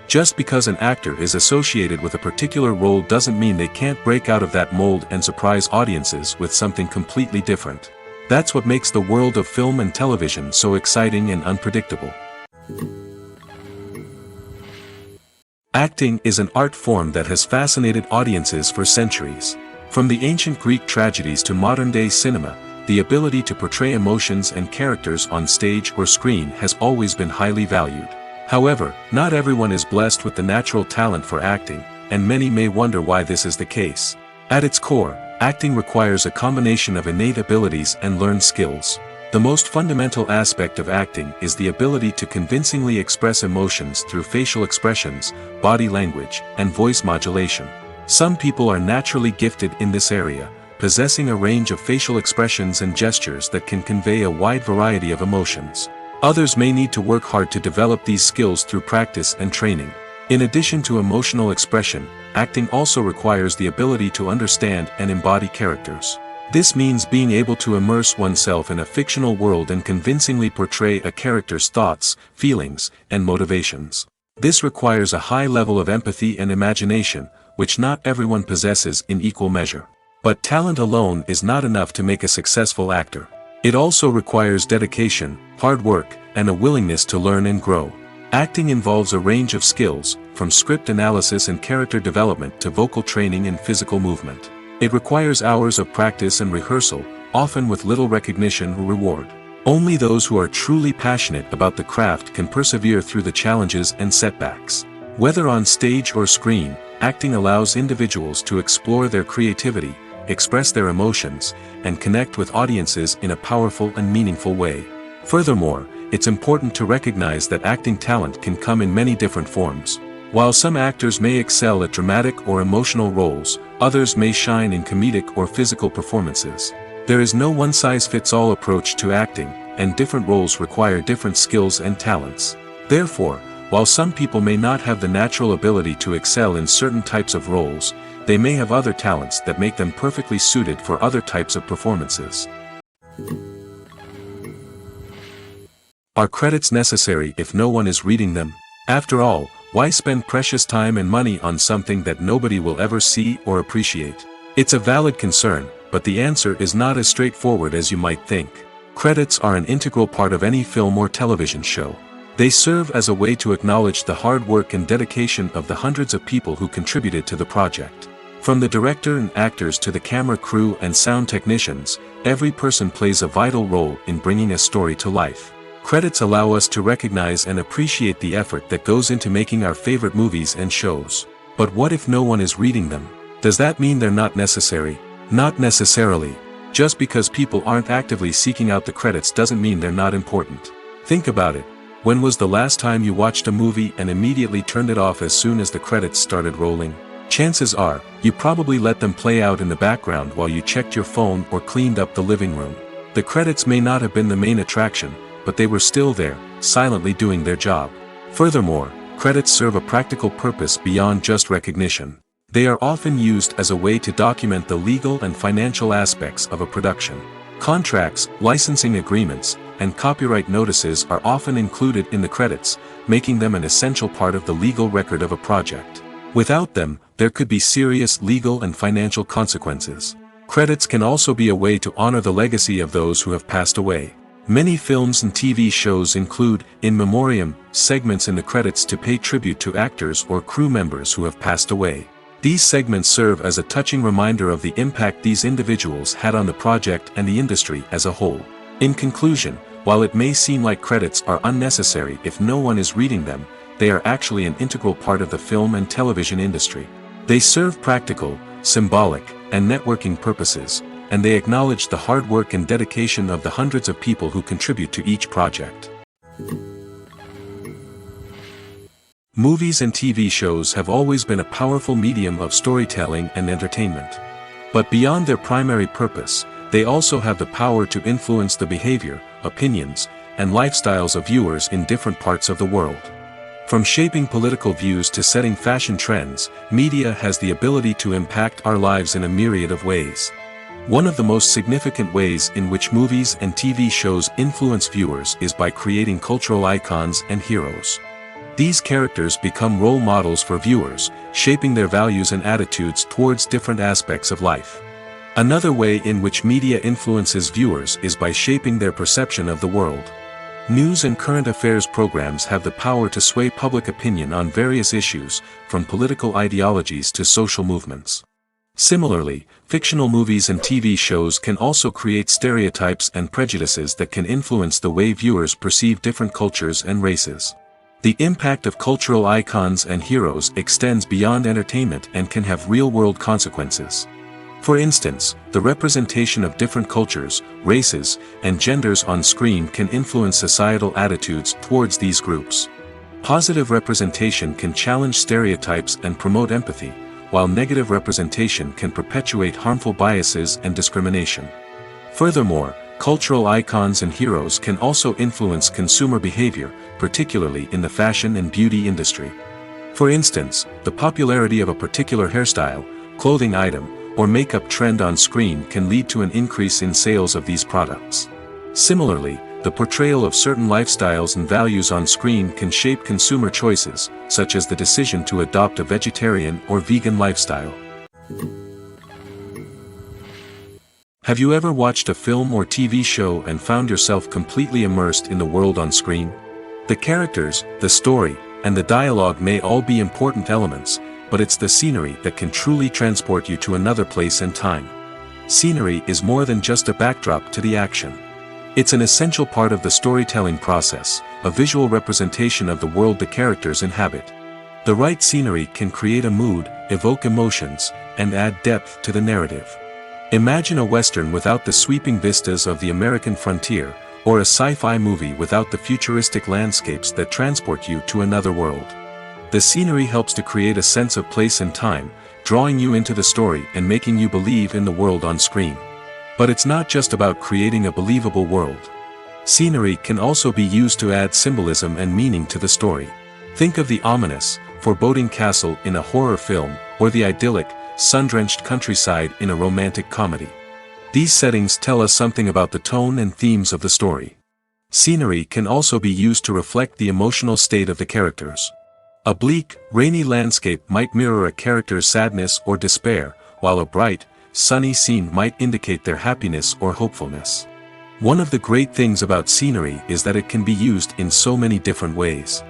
Just because an actor is associated with a particular role doesn't mean they can't break out of that mold and surprise audiences with something completely different. That's what makes the world of film and television so exciting and unpredictable. Acting is an art form that has fascinated audiences for centuries. From the ancient Greek tragedies to modern-day cinema, the ability to portray emotions and characters on stage or screen has always been highly valued. However, not everyone is blessed with the natural talent for acting, and many may wonder why this is the case. At its core, acting requires a combination of innate abilities and learned skills. The most fundamental aspect of acting is the ability to convincingly express emotions through facial expressions, body language, and voice modulation. Some people are naturally gifted in this area, possessing a range of facial expressions and gestures that can convey a wide variety of emotions. Others may need to work hard to develop these skills through practice and training. In addition to emotional expression, acting also requires the ability to understand and embody characters. This means being able to immerse oneself in a fictional world and convincingly portray a character's thoughts, feelings, and motivations. This requires a high level of empathy and imagination, which not everyone possesses in equal measure. But talent alone is not enough to make a successful actor. It also requires dedication, hard work, and a willingness to learn and grow. Acting involves a range of skills, from script analysis and character development to vocal training and physical movement. It requires hours of practice and rehearsal, often with little recognition or reward. Only those who are truly passionate about the craft can persevere through the challenges and setbacks. Whether on stage or screen, acting allows individuals to explore their creativity, express their emotions, and connect with audiences in a powerful and meaningful way. Furthermore, it's important to recognize that acting talent can come in many different forms. While some actors may excel at dramatic or emotional roles, others may shine in comedic or physical performances. There is no one-size-fits-all approach to acting, and different roles require different skills and talents. Therefore, while some people may not have the natural ability to excel in certain types of roles, they may have other talents that make them perfectly suited for other types of performances. Are credits necessary if no one is reading them? After all, why spend precious time and money on something that nobody will ever see or appreciate? It's a valid concern, but the answer is not as straightforward as you might think. Credits are an integral part of any film or television show. They serve as a way to acknowledge the hard work and dedication of the hundreds of people who contributed to the project. From the director and actors to the camera crew and sound technicians, every person plays a vital role in bringing a story to life. Credits allow us to recognize and appreciate the effort that goes into making our favorite movies and shows. But what if no one is reading them? Does that mean they're not necessary? Not necessarily. Just because people aren't actively seeking out the credits doesn't mean they're not important. Think about it. When was the last time you watched a movie and immediately turned it off as soon as the credits started rolling? Chances are, you probably let them play out in the background while you checked your phone or cleaned up the living room. The credits may not have been the main attraction, but they were still there, silently doing their job. Furthermore, credits serve a practical purpose beyond just recognition. They are often used as a way to document the legal and financial aspects of a production. Contracts, licensing agreements, and copyright notices are often included in the credits, making them an essential part of the legal record of a project. Without them, there could be serious legal and financial consequences. Credits can also be a way to honor the legacy of those who have passed away. Many films and TV shows include, in memoriam, segments in the credits to pay tribute to actors or crew members who have passed away. These segments serve as a touching reminder of the impact these individuals had on the project and the industry as a whole. In conclusion, while it may seem like credits are unnecessary if no one is reading them, they are actually an integral part of the film and television industry. They serve practical, symbolic, and networking purposes, and they acknowledge the hard work and dedication of the hundreds of people who contribute to each project. Movies and TV shows have always been a powerful medium of storytelling and entertainment. But beyond their primary purpose, they also have the power to influence the behavior, opinions, and lifestyles of viewers in different parts of the world. From shaping political views to setting fashion trends, media has the ability to impact our lives in a myriad of ways. One of the most significant ways in which movies and TV shows influence viewers is by creating cultural icons and heroes. These characters become role models for viewers, shaping their values and attitudes towards different aspects of life. Another way in which media influences viewers is by shaping their perception of the world. News and current affairs programs have the power to sway public opinion on various issues, from political ideologies to social movements. Similarly, fictional movies and TV shows can also create stereotypes and prejudices that can influence the way viewers perceive different cultures and races. The impact of cultural icons and heroes extends beyond entertainment and can have real-world consequences. For instance, the representation of different cultures, races, and genders on screen can influence societal attitudes towards these groups. Positive representation can challenge stereotypes and promote empathy, while negative representation can perpetuate harmful biases and discrimination. Furthermore, cultural icons and heroes can also influence consumer behavior, particularly in the fashion and beauty industry. For instance, the popularity of a particular hairstyle, clothing item, or makeup trend on screen can lead to an increase in sales of these products. Similarly, the portrayal of certain lifestyles and values on screen can shape consumer choices, such as the decision to adopt a vegetarian or vegan lifestyle. Have you ever watched a film or TV show and found yourself completely immersed in the world on screen? The characters, the story, and the dialogue may all be important elements, but it's the scenery that can truly transport you to another place and time. Scenery is more than just a backdrop to the action. It's an essential part of the storytelling process, a visual representation of the world the characters inhabit. The right scenery can create a mood, evoke emotions, and add depth to the narrative. Imagine a Western without the sweeping vistas of the American frontier, or a sci-fi movie without the futuristic landscapes that transport you to another world. The scenery helps to create a sense of place and time, drawing you into the story and making you believe in the world on screen. But it's not just about creating a believable world. Scenery can also be used to add symbolism and meaning to the story. Think of the ominous, foreboding castle in a horror film, or the idyllic, sun-drenched countryside in a romantic comedy. These settings tell us something about the tone and themes of the story. Scenery can also be used to reflect the emotional state of the characters. A bleak, rainy landscape might mirror a character's sadness or despair, while a bright, sunny scene might indicate their happiness or hopefulness. One of the great things about scenery is that it can be used in so many different ways.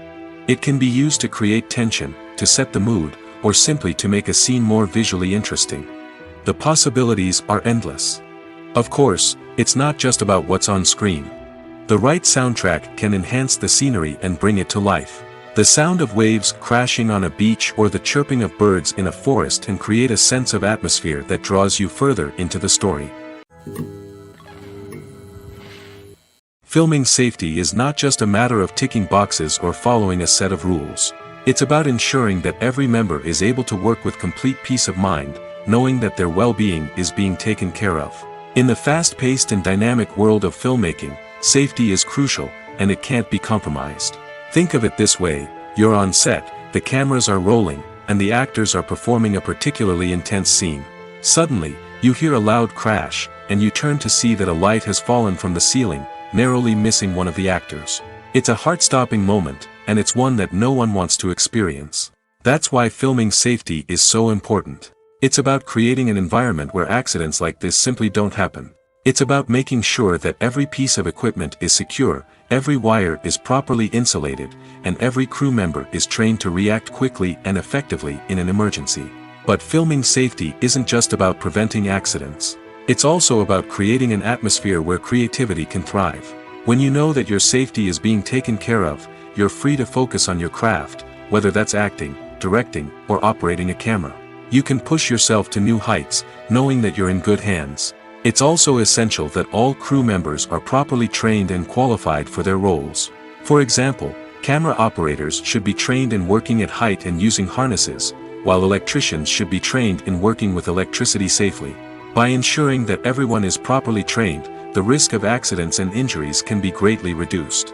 It can be used to create tension, to set the mood, or simply to make a scene more visually interesting. The possibilities are endless. Of course, it's not just about what's on screen. The right soundtrack can enhance the scenery and bring it to life. The sound of waves crashing on a beach or the chirping of birds in a forest can create a sense of atmosphere that draws you further into the story. Filming safety is not just a matter of ticking boxes or following a set of rules. It's about ensuring that every member is able to work with complete peace of mind, knowing that their well-being is being taken care of. In the fast-paced and dynamic world of filmmaking, safety is crucial, and it can't be compromised. Think of it this way: you're on set, the cameras are rolling, and the actors are performing a particularly intense scene. Suddenly, you hear a loud crash, and you turn to see that a light has fallen from the ceiling, narrowly missing one of the actors. It's a heart-stopping moment, and it's one that no one wants to experience. That's why filming safety is so important. It's about creating an environment where accidents like this simply don't happen. It's about making sure that every piece of equipment is secure, every wire is properly insulated, and every crew member is trained to react quickly and effectively in an emergency. But filming safety isn't just about preventing accidents. It's also about creating an atmosphere where creativity can thrive. When you know that your safety is being taken care of, you're free to focus on your craft, whether that's acting, directing, or operating a camera. You can push yourself to new heights, knowing that you're in good hands. It's also essential that all crew members are properly trained and qualified for their roles. For example, camera operators should be trained in working at height and using harnesses, while electricians should be trained in working with electricity safely. By ensuring that everyone is properly trained, the risk of accidents and injuries can be greatly reduced.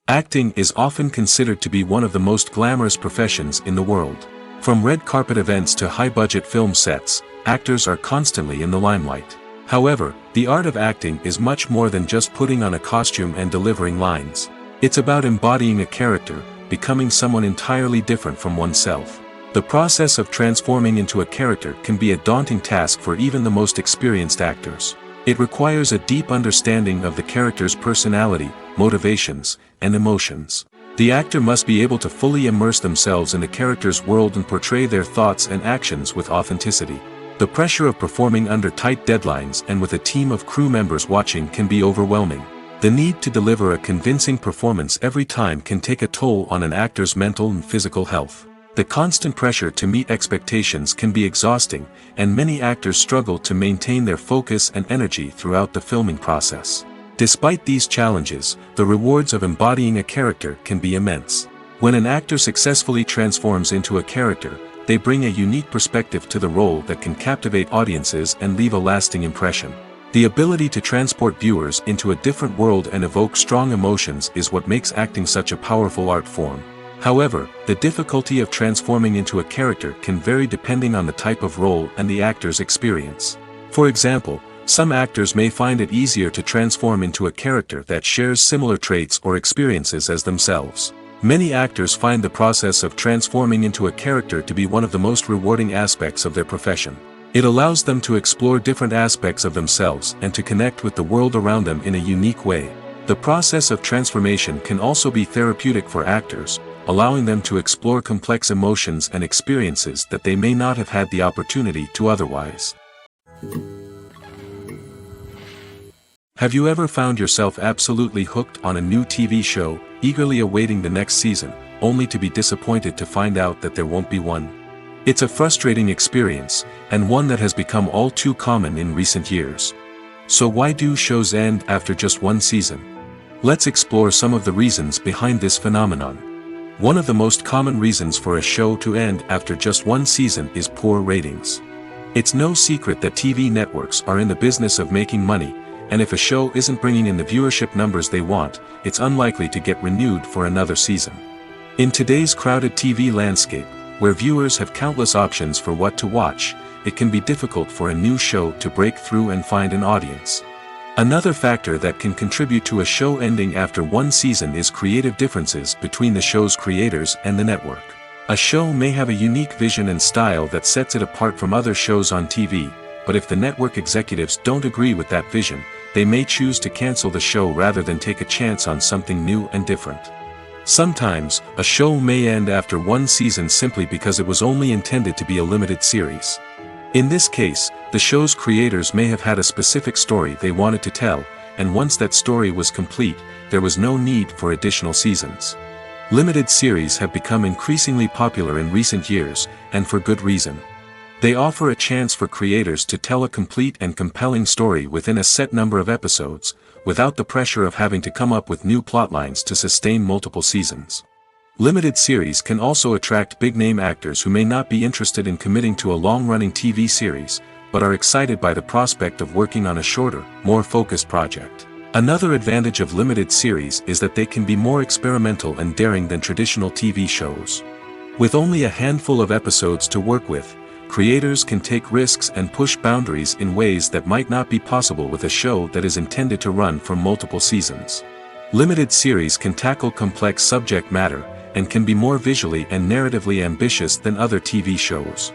Acting is often considered to be one of the most glamorous professions in the world. From red carpet events to high-budget film sets, actors are constantly in the limelight. However, the art of acting is much more than just putting on a costume and delivering lines. It's about embodying a character, becoming someone entirely different from oneself. The process of transforming into a character can be a daunting task for even the most experienced actors. It requires a deep understanding of the character's personality, motivations, and emotions. The actor must be able to fully immerse themselves in the character's world and portray their thoughts and actions with authenticity. The pressure of performing under tight deadlines and with a team of crew members watching can be overwhelming. The need to deliver a convincing performance every time can take a toll on an actor's mental and physical health. The constant pressure to meet expectations can be exhausting, and many actors struggle to maintain their focus and energy throughout the filming process. Despite these challenges, the rewards of embodying a character can be immense. When an actor successfully transforms into a character, they bring a unique perspective to the role that can captivate audiences and leave a lasting impression. The ability to transport viewers into a different world and evoke strong emotions is what makes acting such a powerful art form. However, the difficulty of transforming into a character can vary depending on the type of role and the actor's experience. For example, some actors may find it easier to transform into a character that shares similar traits or experiences as themselves. Many actors find the process of transforming into a character to be one of the most rewarding aspects of their profession. It allows them to explore different aspects of themselves and to connect with the world around them in a unique way. The process of transformation can also be therapeutic for actors, allowing them to explore complex emotions and experiences that they may not have had the opportunity to otherwise. Have you ever found yourself absolutely hooked on a new TV show, eagerly awaiting the next season, only to be disappointed to find out that there won't be one? It's a frustrating experience, and one that has become all too common in recent years. So why do shows end after just one season? Let's explore some of the reasons behind this phenomenon. One of the most common reasons for a show to end after just one season is poor ratings. It's no secret that TV networks are in the business of making money, and if a show isn't bringing in the viewership numbers they want, it's unlikely to get renewed for another season. In today's crowded TV landscape, where viewers have countless options for what to watch, it can be difficult for a new show to break through and find an audience. Another factor that can contribute to a show ending after one season is creative differences between the show's creators and the network. A show may have a unique vision and style that sets it apart from other shows on TV, but if the network executives don't agree with that vision, they may choose to cancel the show rather than take a chance on something new and different. Sometimes, a show may end after one season simply because it was only intended to be a limited series. In this case, the show's creators may have had a specific story they wanted to tell, and once that story was complete, there was no need for additional seasons. Limited series have become increasingly popular in recent years, and for good reason. They offer a chance for creators to tell a complete and compelling story within a set number of episodes, without the pressure of having to come up with new plotlines to sustain multiple seasons. Limited series can also attract big-name actors who may not be interested in committing to a long-running TV series, but are excited by the prospect of working on a shorter, more focused project. Another advantage of limited series is that they can be more experimental and daring than traditional TV shows. With only a handful of episodes to work with, creators can take risks and push boundaries in ways that might not be possible with a show that is intended to run for multiple seasons. Limited series can tackle complex subject matter, and can be more visually and narratively ambitious than other TV shows.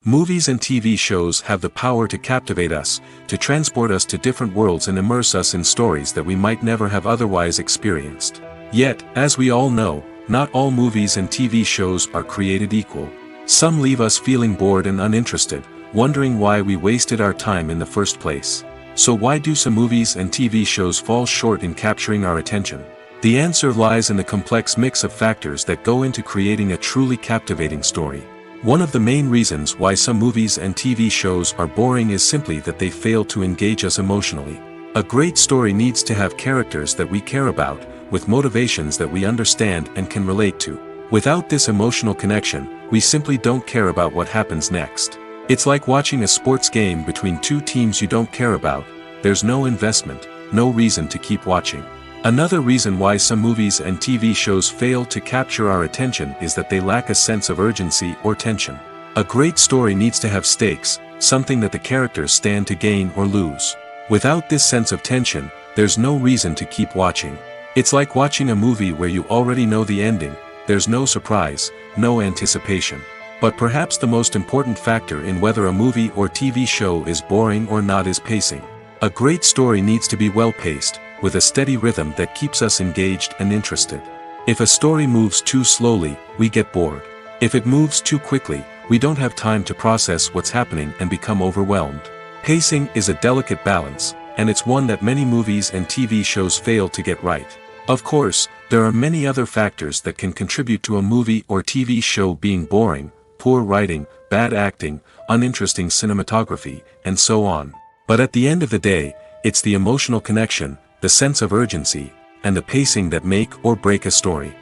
Movies and TV shows have the power to captivate us, to transport us to different worlds and immerse us in stories that we might never have otherwise experienced. Yet, as we all know, not all movies and TV shows are created equal. Some leave us feeling bored and uninterested, wondering why we wasted our time in the first place. So why do some movies and TV shows fall short in capturing our attention? The answer lies in the complex mix of factors that go into creating a truly captivating story. One of the main reasons why some movies and TV shows are boring is simply that they fail to engage us emotionally. A great story needs to have characters that we care about, with motivations that we understand and can relate to. Without this emotional connection, we simply don't care about what happens next. It's like watching a sports game between two teams you don't care about. There's no investment, no reason to keep watching. Another reason why some movies and TV shows fail to capture our attention is that they lack a sense of urgency or tension. A great story needs to have stakes, something that the characters stand to gain or lose. Without this sense of tension, there's no reason to keep watching. It's like watching a movie where you already know the ending. There's no surprise, no anticipation. But perhaps the most important factor in whether a movie or TV show is boring or not is pacing. A great story needs to be well-paced, with a steady rhythm that keeps us engaged and interested. If a story moves too slowly, we get bored. If it moves too quickly, we don't have time to process what's happening and become overwhelmed. Pacing is a delicate balance, and it's one that many movies and TV shows fail to get right. Of course, there are many other factors that can contribute to a movie or TV show being boring: poor writing, bad acting, uninteresting cinematography, and so on. But at the end of the day, it's the emotional connection, the sense of urgency, and the pacing that make or break a story.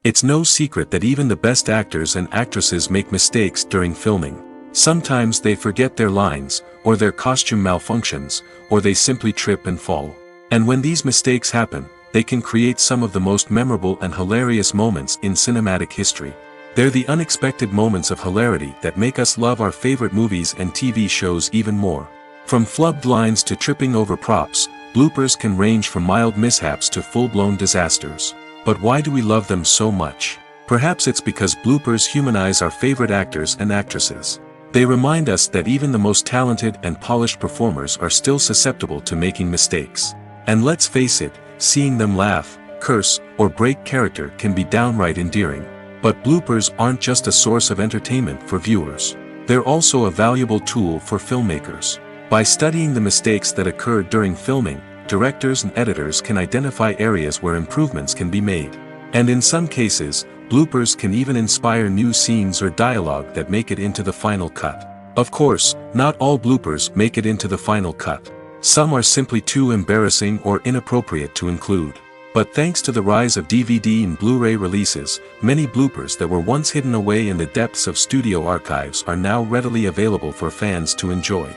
It's no secret that even the best actors and actresses make mistakes during filming. Sometimes they forget their lines, or their costume malfunctions, or they simply trip and fall. And when these mistakes happen, they can create some of the most memorable and hilarious moments in cinematic history. They're the unexpected moments of hilarity that make us love our favorite movies and TV shows even more. From flubbed lines to tripping over props, bloopers can range from mild mishaps to full-blown disasters. But why do we love them so much? Perhaps it's because bloopers humanize our favorite actors and actresses. They remind us that even the most talented and polished performers are still susceptible to making mistakes. And let's face it, seeing them laugh, curse, or break character can be downright endearing. But bloopers aren't just a source of entertainment for viewers. They're also a valuable tool for filmmakers. By studying the mistakes that occurred during filming, directors and editors can identify areas where improvements can be made. And in some cases, bloopers can even inspire new scenes or dialogue that make it into the final cut. Of course, not all bloopers make it into the final cut. Some are simply too embarrassing or inappropriate to include. But thanks to the rise of DVD and Blu-ray releases, many bloopers that were once hidden away in the depths of studio archives are now readily available for fans to enjoy.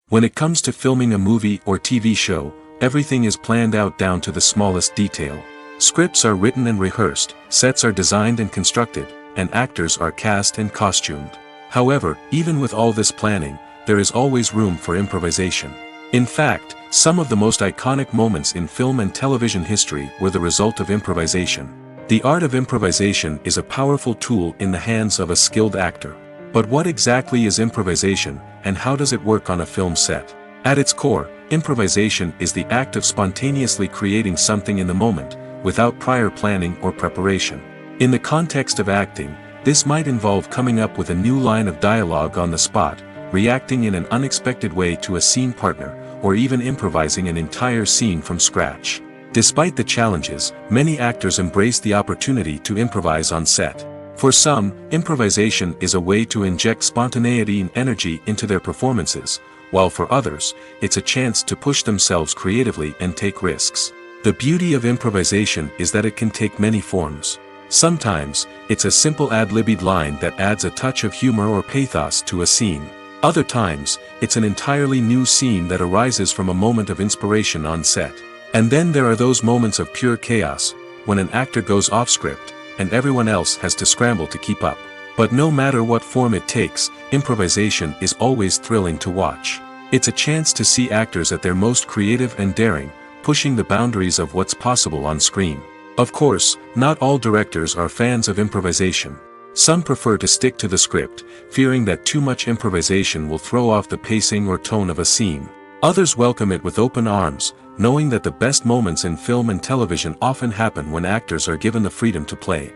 When it comes to filming a movie or TV show, everything is planned out down to the smallest detail. Scripts are written and rehearsed, sets are designed and constructed, and actors are cast and costumed. However, even with all this planning, there is always room for improvisation. In fact, some of the most iconic moments in film and television history were the result of improvisation. The art of improvisation is a powerful tool in the hands of a skilled actor. But what exactly is improvisation, and how does it work on a film set? At its core, improvisation is the act of spontaneously creating something in the moment, without prior planning or preparation. In the context of acting, this might involve coming up with a new line of dialogue on the spot, reacting in an unexpected way to a scene partner, or even improvising an entire scene from scratch. Despite the challenges, many actors embrace the opportunity to improvise on set. For some, improvisation is a way to inject spontaneity and energy into their performances, while for others, it's a chance to push themselves creatively and take risks. The beauty of improvisation is that it can take many forms. Sometimes, it's a simple ad-libbed line that adds a touch of humor or pathos to a scene. Other times, it's an entirely new scene that arises from a moment of inspiration on set. And then there are those moments of pure chaos, when an actor goes off script, and everyone else has to scramble to keep up. But no matter what form it takes, improvisation is always thrilling to watch. It's a chance to see actors at their most creative and daring, pushing the boundaries of what's possible on screen. Of course, not all directors are fans of improvisation. Some prefer to stick to the script, fearing that too much improvisation will throw off the pacing or tone of a scene. Others welcome it with open arms, knowing that the best moments in film and television often happen when actors are given the freedom to play.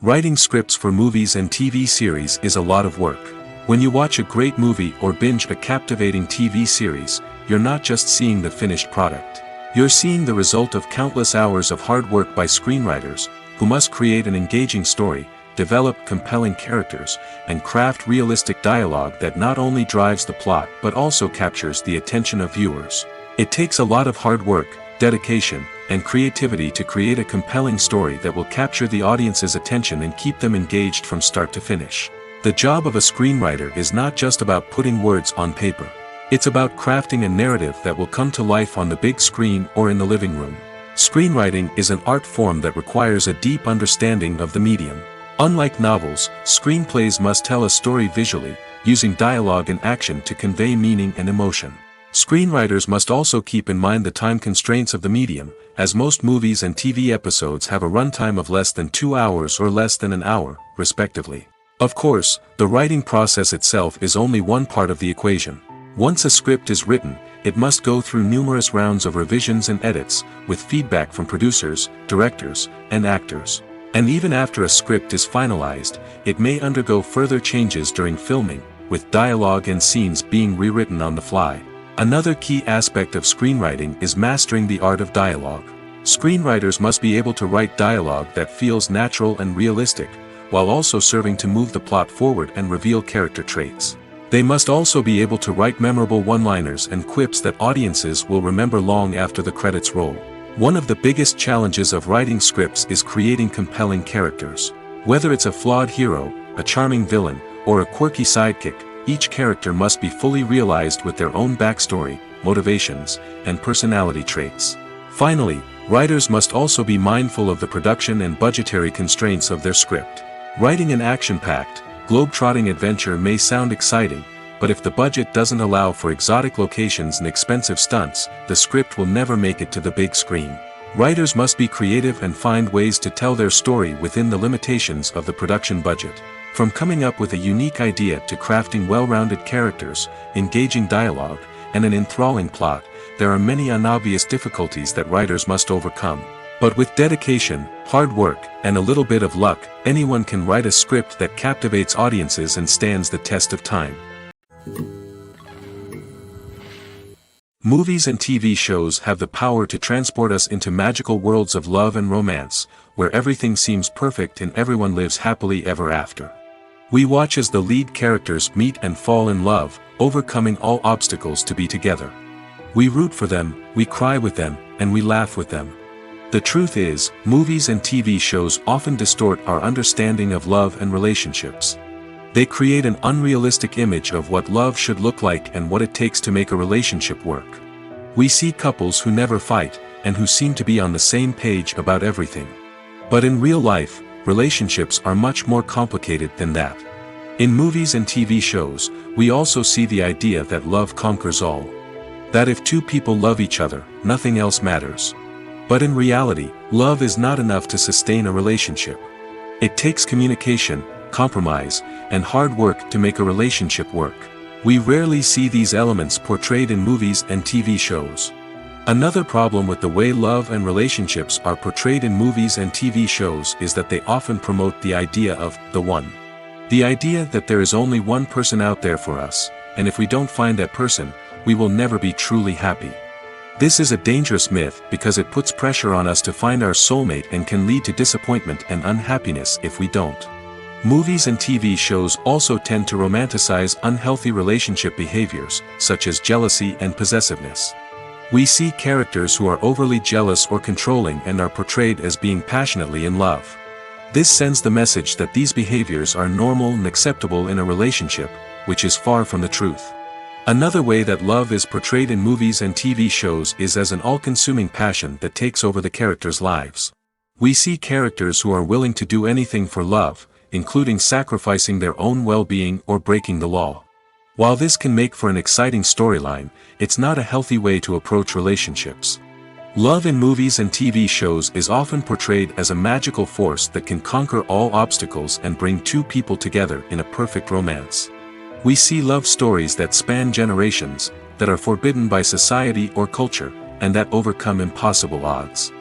Writing scripts for movies and TV series is a lot of work. When you watch a great movie or binge a captivating TV series, you're not just seeing the finished product. You're seeing the result of countless hours of hard work by screenwriters, who must create an engaging story, develop compelling characters, and craft realistic dialogue that not only drives the plot but also captures the attention of viewers. It takes a lot of hard work, dedication, and creativity to create a compelling story that will capture the audience's attention and keep them engaged from start to finish. The job of a screenwriter is not just about putting words on paper. It's about crafting a narrative that will come to life on the big screen or in the living room. Screenwriting is an art form that requires a deep understanding of the medium. Unlike novels, screenplays must tell a story visually, using dialogue and action to convey meaning and emotion. Screenwriters must also keep in mind the time constraints of the medium, as most movies and TV episodes have a runtime of less than 2 hours or less than an hour, respectively. Of course, the writing process itself is only one part of the equation. Once a script is written, it must go through numerous rounds of revisions and edits, with feedback from producers, directors, and actors. And even after a script is finalized, it may undergo further changes during filming, with dialogue and scenes being rewritten on the fly. Another key aspect of screenwriting is mastering the art of dialogue. Screenwriters must be able to write dialogue that feels natural and realistic, while also serving to move the plot forward and reveal character traits. They must also be able to write memorable one-liners and quips that audiences will remember long after the credits roll. One of the biggest challenges of writing scripts is creating compelling characters. Whether it's a flawed hero, a charming villain, or a quirky sidekick, each character must be fully realized with their own backstory, motivations, and personality traits. Finally, writers must also be mindful of the production and budgetary constraints of their script. Writing an action-packed, globe-trotting adventure may sound exciting, but if the budget doesn't allow for exotic locations and expensive stunts, the script will never make it to the big screen. Writers must be creative and find ways to tell their story within the limitations of the production budget. From coming up with a unique idea to crafting well-rounded characters, engaging dialogue, and an enthralling plot, there are many unobvious difficulties that writers must overcome. But with dedication, hard work, and a little bit of luck, anyone can write a script that captivates audiences and stands the test of time. Movies and TV shows have the power to transport us into magical worlds of love and romance, where everything seems perfect and everyone lives happily ever after. We watch as the lead characters meet and fall in love, overcoming all obstacles to be together. We root for them, we cry with them, and we laugh with them. The truth is, movies and TV shows often distort our understanding of love and relationships. They create an unrealistic image of what love should look like and what it takes to make a relationship work. We see couples who never fight, and who seem to be on the same page about everything. But in real life, relationships are much more complicated than that. In movies and TV shows, we also see the idea that love conquers all. That if two people love each other, nothing else matters. But in reality, love is not enough to sustain a relationship. It takes communication, compromise, and hard work to make a relationship work. We rarely see these elements portrayed in movies and TV shows. Another problem with the way love and relationships are portrayed in movies and TV shows is that they often promote the idea of the one. The idea that there is only one person out there for us, and if we don't find that person, we will never be truly happy. This is a dangerous myth because it puts pressure on us to find our soulmate and can lead to disappointment and unhappiness if we don't. Movies and TV shows also tend to romanticize unhealthy relationship behaviors, such as jealousy and possessiveness. We see characters who are overly jealous or controlling and are portrayed as being passionately in love. This sends the message that these behaviors are normal and acceptable in a relationship, which is far from the truth. Another way that love is portrayed in movies and TV shows is as an all-consuming passion that takes over the characters' lives. We see characters who are willing to do anything for love, including sacrificing their own well-being or breaking the law. While this can make for an exciting storyline, it's not a healthy way to approach relationships. Love in movies and TV shows is often portrayed as a magical force that can conquer all obstacles and bring two people together in a perfect romance. We see love stories that span generations, that are forbidden by society or culture, and that overcome impossible odds.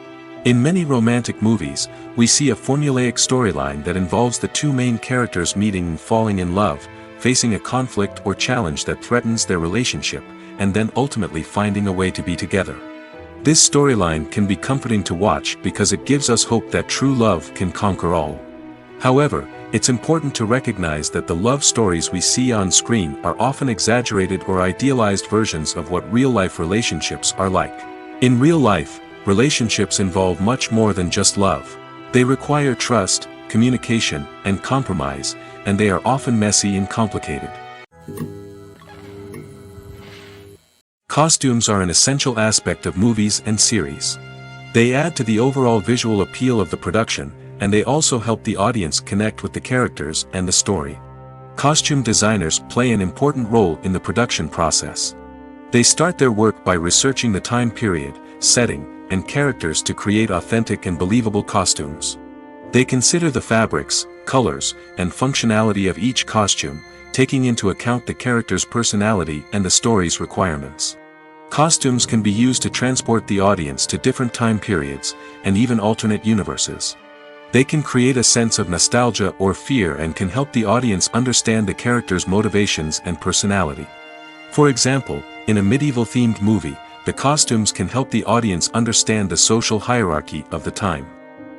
In many romantic movies, we see a formulaic storyline that involves the two main characters meeting and falling in love, facing a conflict or challenge that threatens their relationship, and then ultimately finding a way to be together. This storyline can be comforting to watch because it gives us hope that true love can conquer all. However, it's important to recognize that the love stories we see on screen are often exaggerated or idealized versions of what real-life relationships are like. In real life, relationships involve much more than just love. They require trust, communication, and compromise, and they are often messy and complicated. Costumes are an essential aspect of movies and series. They add to the overall visual appeal of the production, and they also help the audience connect with the characters and the story. Costume designers play an important role in the production process. They start their work by researching the time period, setting, and characters to create authentic and believable costumes. They consider the fabrics, colors, and functionality of each costume, taking into account the character's personality and the story's requirements. Costumes can be used to transport the audience to different time periods, and even alternate universes. They can create a sense of nostalgia or fear and can help the audience understand the character's motivations and personality. For example, in a medieval-themed movie, the costumes can help the audience understand the social hierarchy of the time.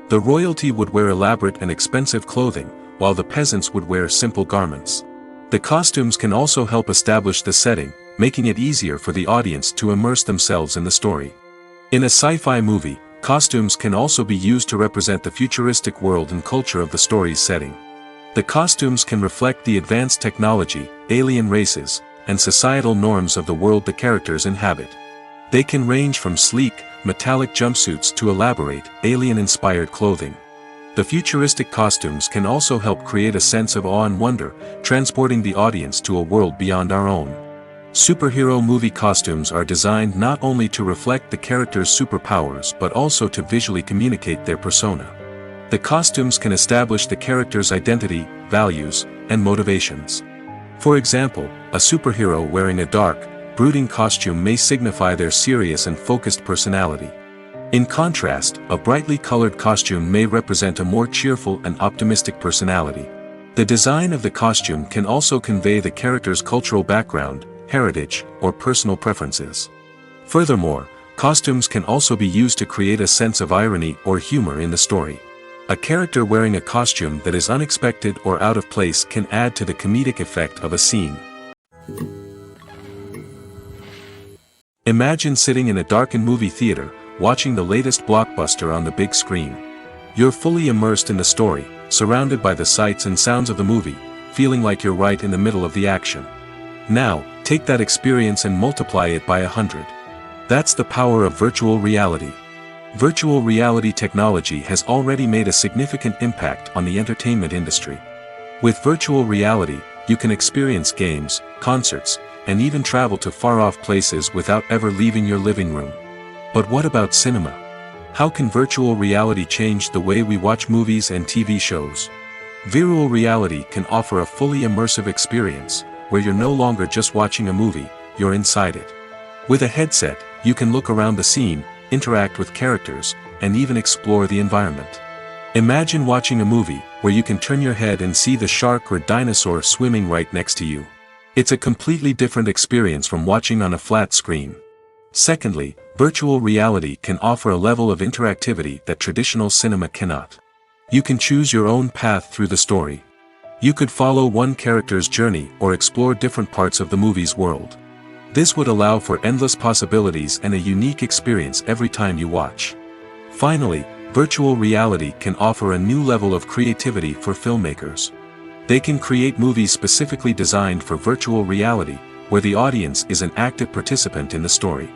The royalty would wear elaborate and expensive clothing, while the peasants would wear simple garments. The costumes can also help establish the setting, making it easier for the audience to immerse themselves in the story. In a sci-fi movie, costumes can also be used to represent the futuristic world and culture of the story's setting. The costumes can reflect the advanced technology, alien races, and societal norms of the world the characters inhabit. They can range from sleek, metallic jumpsuits to elaborate, alien-inspired clothing. The futuristic costumes can also help create a sense of awe and wonder, transporting the audience to a world beyond our own. Superhero movie costumes are designed not only to reflect the character's superpowers but also to visually communicate their persona. The costumes can establish the character's identity, values, and motivations. For example, a superhero wearing a dark, brooding costume may signify their serious and focused personality. In contrast, a brightly colored costume may represent a more cheerful and optimistic personality. The design of the costume can also convey the character's cultural background, heritage, or personal preferences. Furthermore, costumes can also be used to create a sense of irony or humor in the story. A character wearing a costume that is unexpected or out of place can add to the comedic effect of a scene. Imagine sitting in a darkened movie theater, watching the latest blockbuster on the big screen. You're fully immersed in the story, surrounded by the sights and sounds of the movie, feeling like you're right in the middle of the action. Now, take that experience and multiply it by 100. That's the power of virtual reality. Virtual reality technology has already made a significant impact on the entertainment industry. With virtual reality, you can experience games, concerts, and even travel to far-off places without ever leaving your living room. But what about cinema? How can virtual reality change the way we watch movies and TV shows? Virtual reality can offer a fully immersive experience, where you're no longer just watching a movie, you're inside it. With a headset, you can look around the scene, interact with characters, and even explore the environment. Imagine watching a movie where you can turn your head and see the shark or dinosaur swimming right next to you. It's a completely different experience from watching on a flat screen. Secondly, virtual reality can offer a level of interactivity that traditional cinema cannot. You can choose your own path through the story. You could follow one character's journey or explore different parts of the movie's world. This would allow for endless possibilities and a unique experience every time you watch. Finally, virtual reality can offer a new level of creativity for filmmakers. They can create movies specifically designed for virtual reality, where the audience is an active participant in the story.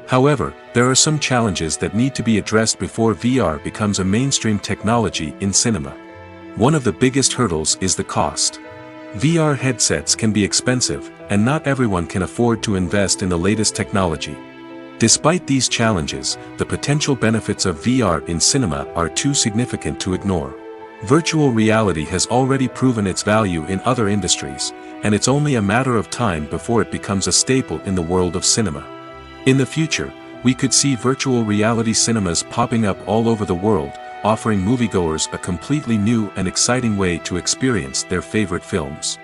However, there are some challenges that need to be addressed before VR becomes a mainstream technology in cinema. One of the biggest hurdles is the cost. VR headsets can be expensive, and not everyone can afford to invest in the latest technology. Despite these challenges, the potential benefits of VR in cinema are too significant to ignore. Virtual reality has already proven its value in other industries, and it's only a matter of time before it becomes a staple in the world of cinema. In the future, we could see virtual reality cinemas popping up all over the world, offering moviegoers a completely new and exciting way to experience their favorite films.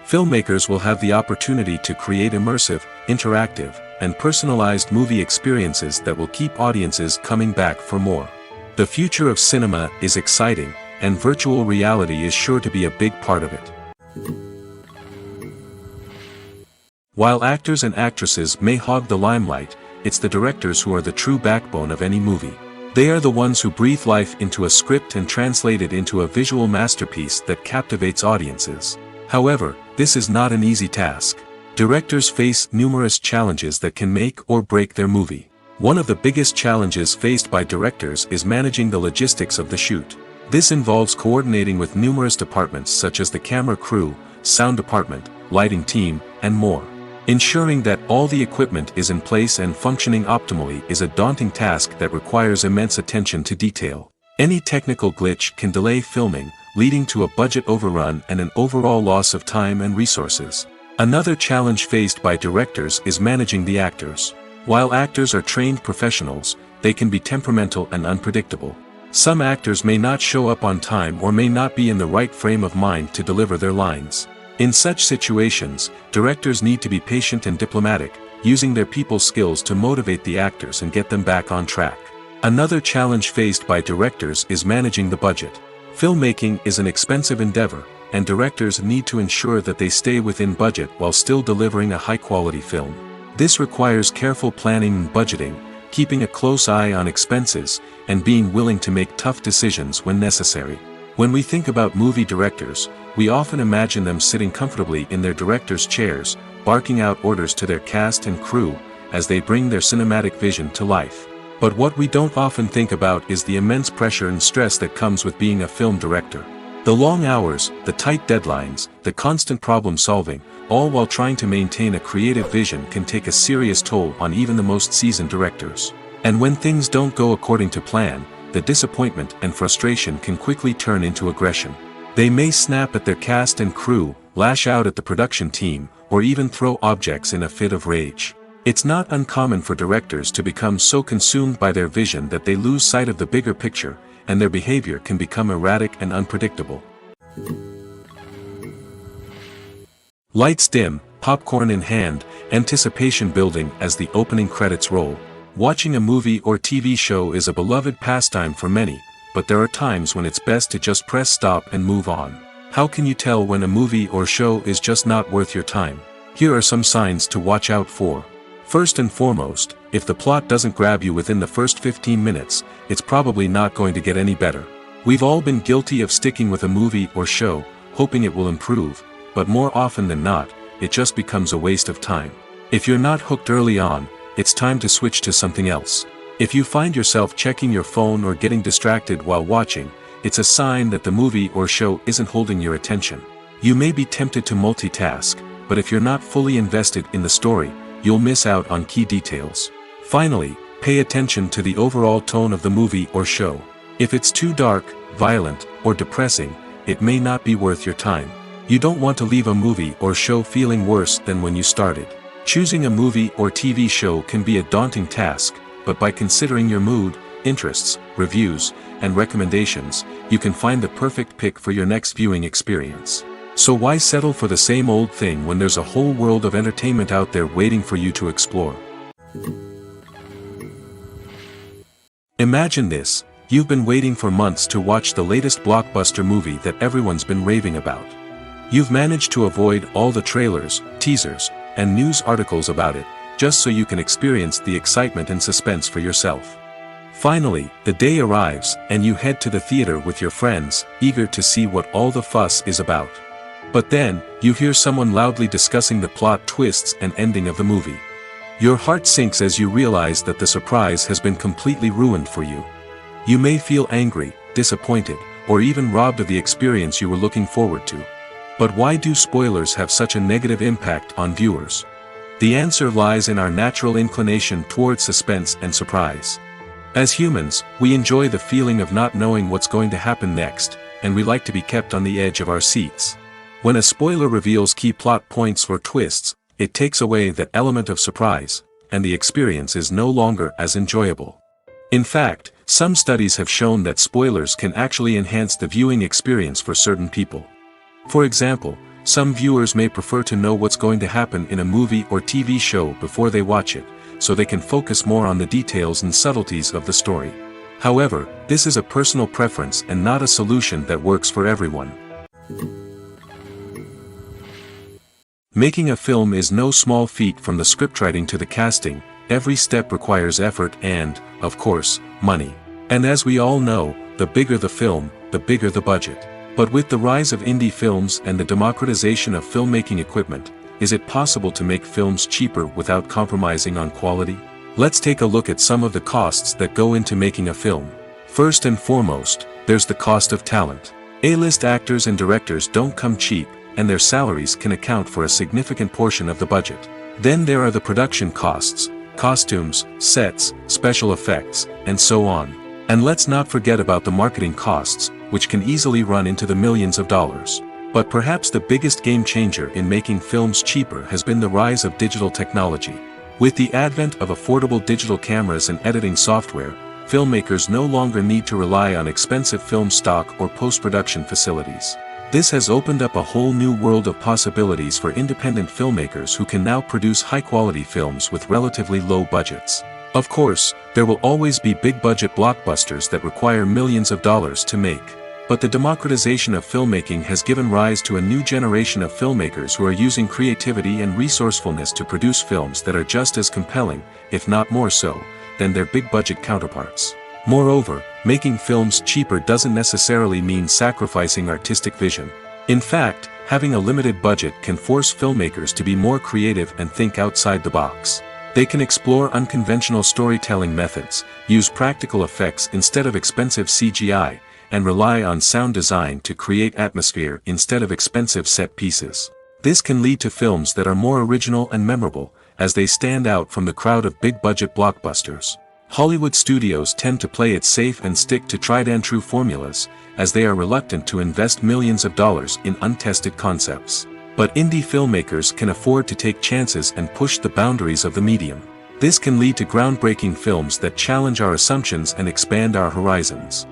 Filmmakers will have the opportunity to create immersive, interactive, and personalized movie experiences that will keep audiences coming back for more. The future of cinema is exciting, and virtual reality is sure to be a big part of it. While actors and actresses may hog the limelight, it's the directors who are the true backbone of any movie. They are the ones who breathe life into a script and translate it into a visual masterpiece that captivates audiences. However, this is not an easy task. Directors face numerous challenges that can make or break their movie. One of the biggest challenges faced by directors is managing the logistics of the shoot. This involves coordinating with numerous departments such as the camera crew, sound department, lighting team, and more. Ensuring that all the equipment is in place and functioning optimally is a daunting task that requires immense attention to detail. Any technical glitch can delay filming, leading to a budget overrun and an overall loss of time and resources. Another challenge faced by directors is managing the actors. While actors are trained professionals, they can be temperamental and unpredictable. Some actors may not show up on time or may not be in the right frame of mind to deliver their lines. In such situations, directors need to be patient and diplomatic, using their people skills to motivate the actors and get them back on track. Another challenge faced by directors is managing the budget. Filmmaking is an expensive endeavor, and directors need to ensure that they stay within budget while still delivering a high-quality film. This requires careful planning and budgeting, keeping a close eye on expenses, and being willing to make tough decisions when necessary. When we think about movie directors, we often imagine them sitting comfortably in their director's chairs, barking out orders to their cast and crew, as they bring their cinematic vision to life. But what we don't often think about is the immense pressure and stress that comes with being a film director. The long hours, the tight deadlines, the constant problem solving, all while trying to maintain a creative vision can take a serious toll on even the most seasoned directors. And when things don't go according to plan, the disappointment and frustration can quickly turn into aggression. They may snap at their cast and crew, lash out at the production team, or even throw objects in a fit of rage. It's not uncommon for directors to become so consumed by their vision that they lose sight of the bigger picture, and their behavior can become erratic and unpredictable. Lights dim, popcorn in hand, anticipation building as the opening credits roll. Watching a movie or TV show is a beloved pastime for many, but there are times when it's best to just press stop and move on. How can you tell when a movie or show is just not worth your time? Here are some signs to watch out for. First and foremost, if the plot doesn't grab you within the first 15 minutes, it's probably not going to get any better. We've all been guilty of sticking with a movie or show, hoping it will improve, but more often than not, it just becomes a waste of time. If you're not hooked early on, it's time to switch to something else. If you find yourself checking your phone or getting distracted while watching, it's a sign that the movie or show isn't holding your attention. You may be tempted to multitask, but if you're not fully invested in the story, you'll miss out on key details. Finally, pay attention to the overall tone of the movie or show. If it's too dark, violent, or depressing, it may not be worth your time. You don't want to leave a movie or show feeling worse than when you started. Choosing a movie or TV show can be a daunting task, but by considering your mood, interests, reviews, and recommendations, you can find the perfect pick for your next viewing experience. So why settle for the same old thing when there's a whole world of entertainment out there waiting for you to explore? Imagine this: you've been waiting for months to watch the latest blockbuster movie that everyone's been raving about. You've managed to avoid all the trailers, teasers, and news articles about it, just so you can experience the excitement and suspense for yourself. Finally, the day arrives, and you head to the theater with your friends, eager to see what all the fuss is about. But then, you hear someone loudly discussing the plot twists and ending of the movie. Your heart sinks as you realize that the surprise has been completely ruined for you. You may feel angry, disappointed, or even robbed of the experience you were looking forward to. But why do spoilers have such a negative impact on viewers? The answer lies in our natural inclination towards suspense and surprise. As humans, we enjoy the feeling of not knowing what's going to happen next, and we like to be kept on the edge of our seats. When a spoiler reveals key plot points or twists, it takes away that element of surprise, and the experience is no longer as enjoyable. In fact, some studies have shown that spoilers can actually enhance the viewing experience for certain people. For example, some viewers may prefer to know what's going to happen in a movie or TV show before they watch it, so they can focus more on the details and subtleties of the story. However, this is a personal preference and not a solution that works for everyone. Making a film is no small feat. From the scriptwriting to the casting, every step requires effort and, of course, money. And as we all know, the bigger the film, the bigger the budget. But with the rise of indie films and the democratization of filmmaking equipment, is it possible to make films cheaper without compromising on quality? Let's take a look at some of the costs that go into making a film. First and foremost, there's the cost of talent. A-list actors and directors don't come cheap, and their salaries can account for a significant portion of the budget. Then there are the production costs, costumes, sets, special effects, and so on. And let's not forget about the marketing costs, which can easily run into the millions of dollars. But perhaps the biggest game changer in making films cheaper has been the rise of digital technology. With the advent of affordable digital cameras and editing software, filmmakers no longer need to rely on expensive film stock or post-production facilities. This has opened up a whole new world of possibilities for independent filmmakers who can now produce high-quality films with relatively low budgets. Of course, there will always be big-budget blockbusters that require millions of dollars to make. But the democratization of filmmaking has given rise to a new generation of filmmakers who are using creativity and resourcefulness to produce films that are just as compelling, if not more so, than their big-budget counterparts. Moreover, making films cheaper doesn't necessarily mean sacrificing artistic vision. In fact, having a limited budget can force filmmakers to be more creative and think outside the box. They can explore unconventional storytelling methods, use practical effects instead of expensive CGI, and rely on sound design to create atmosphere instead of expensive set pieces. This can lead to films that are more original and memorable, as they stand out from the crowd of big-budget blockbusters. Hollywood studios tend to play it safe and stick to tried-and-true formulas, as they are reluctant to invest millions of dollars in untested concepts. But indie filmmakers can afford to take chances and push the boundaries of the medium. This can lead to groundbreaking films that challenge our assumptions and expand our horizons.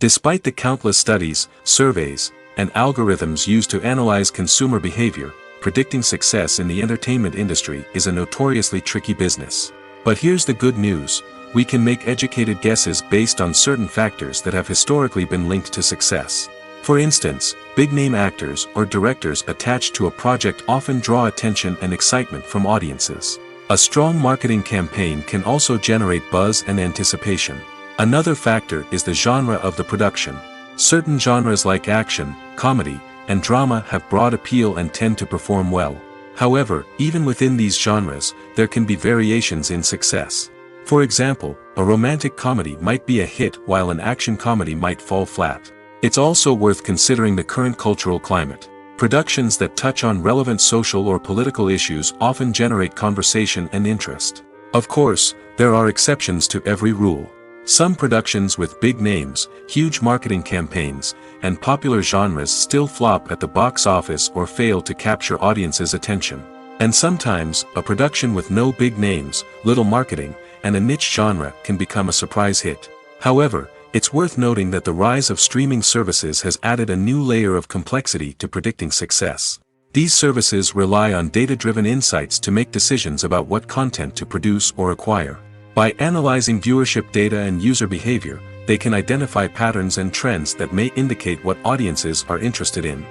Despite the countless studies, surveys, and algorithms used to analyze consumer behavior, predicting success in the entertainment industry is a notoriously tricky business. But here's the good news: we can make educated guesses based on certain factors that have historically been linked to success. For instance, big-name actors or directors attached to a project often draw attention and excitement from audiences. A strong marketing campaign can also generate buzz and anticipation. Another factor is the genre of the production. Certain genres like action, comedy, and drama have broad appeal and tend to perform well. However, even within these genres, there can be variations in success. For example, a romantic comedy might be a hit while an action comedy might fall flat. It's also worth considering the current cultural climate. Productions that touch on relevant social or political issues often generate conversation and interest. Of course, there are exceptions to every rule. Some productions with big names, huge marketing campaigns, and popular genres still flop at the box office or fail to capture audiences' attention. And sometimes, a production with no big names, little marketing, and a niche genre can become a surprise hit. However, it's worth noting that the rise of streaming services has added a new layer of complexity to predicting success. These services rely on data-driven insights to make decisions about what content to produce or acquire. By analyzing viewership data and user behavior, they can identify patterns and trends that may indicate what audiences are interested in.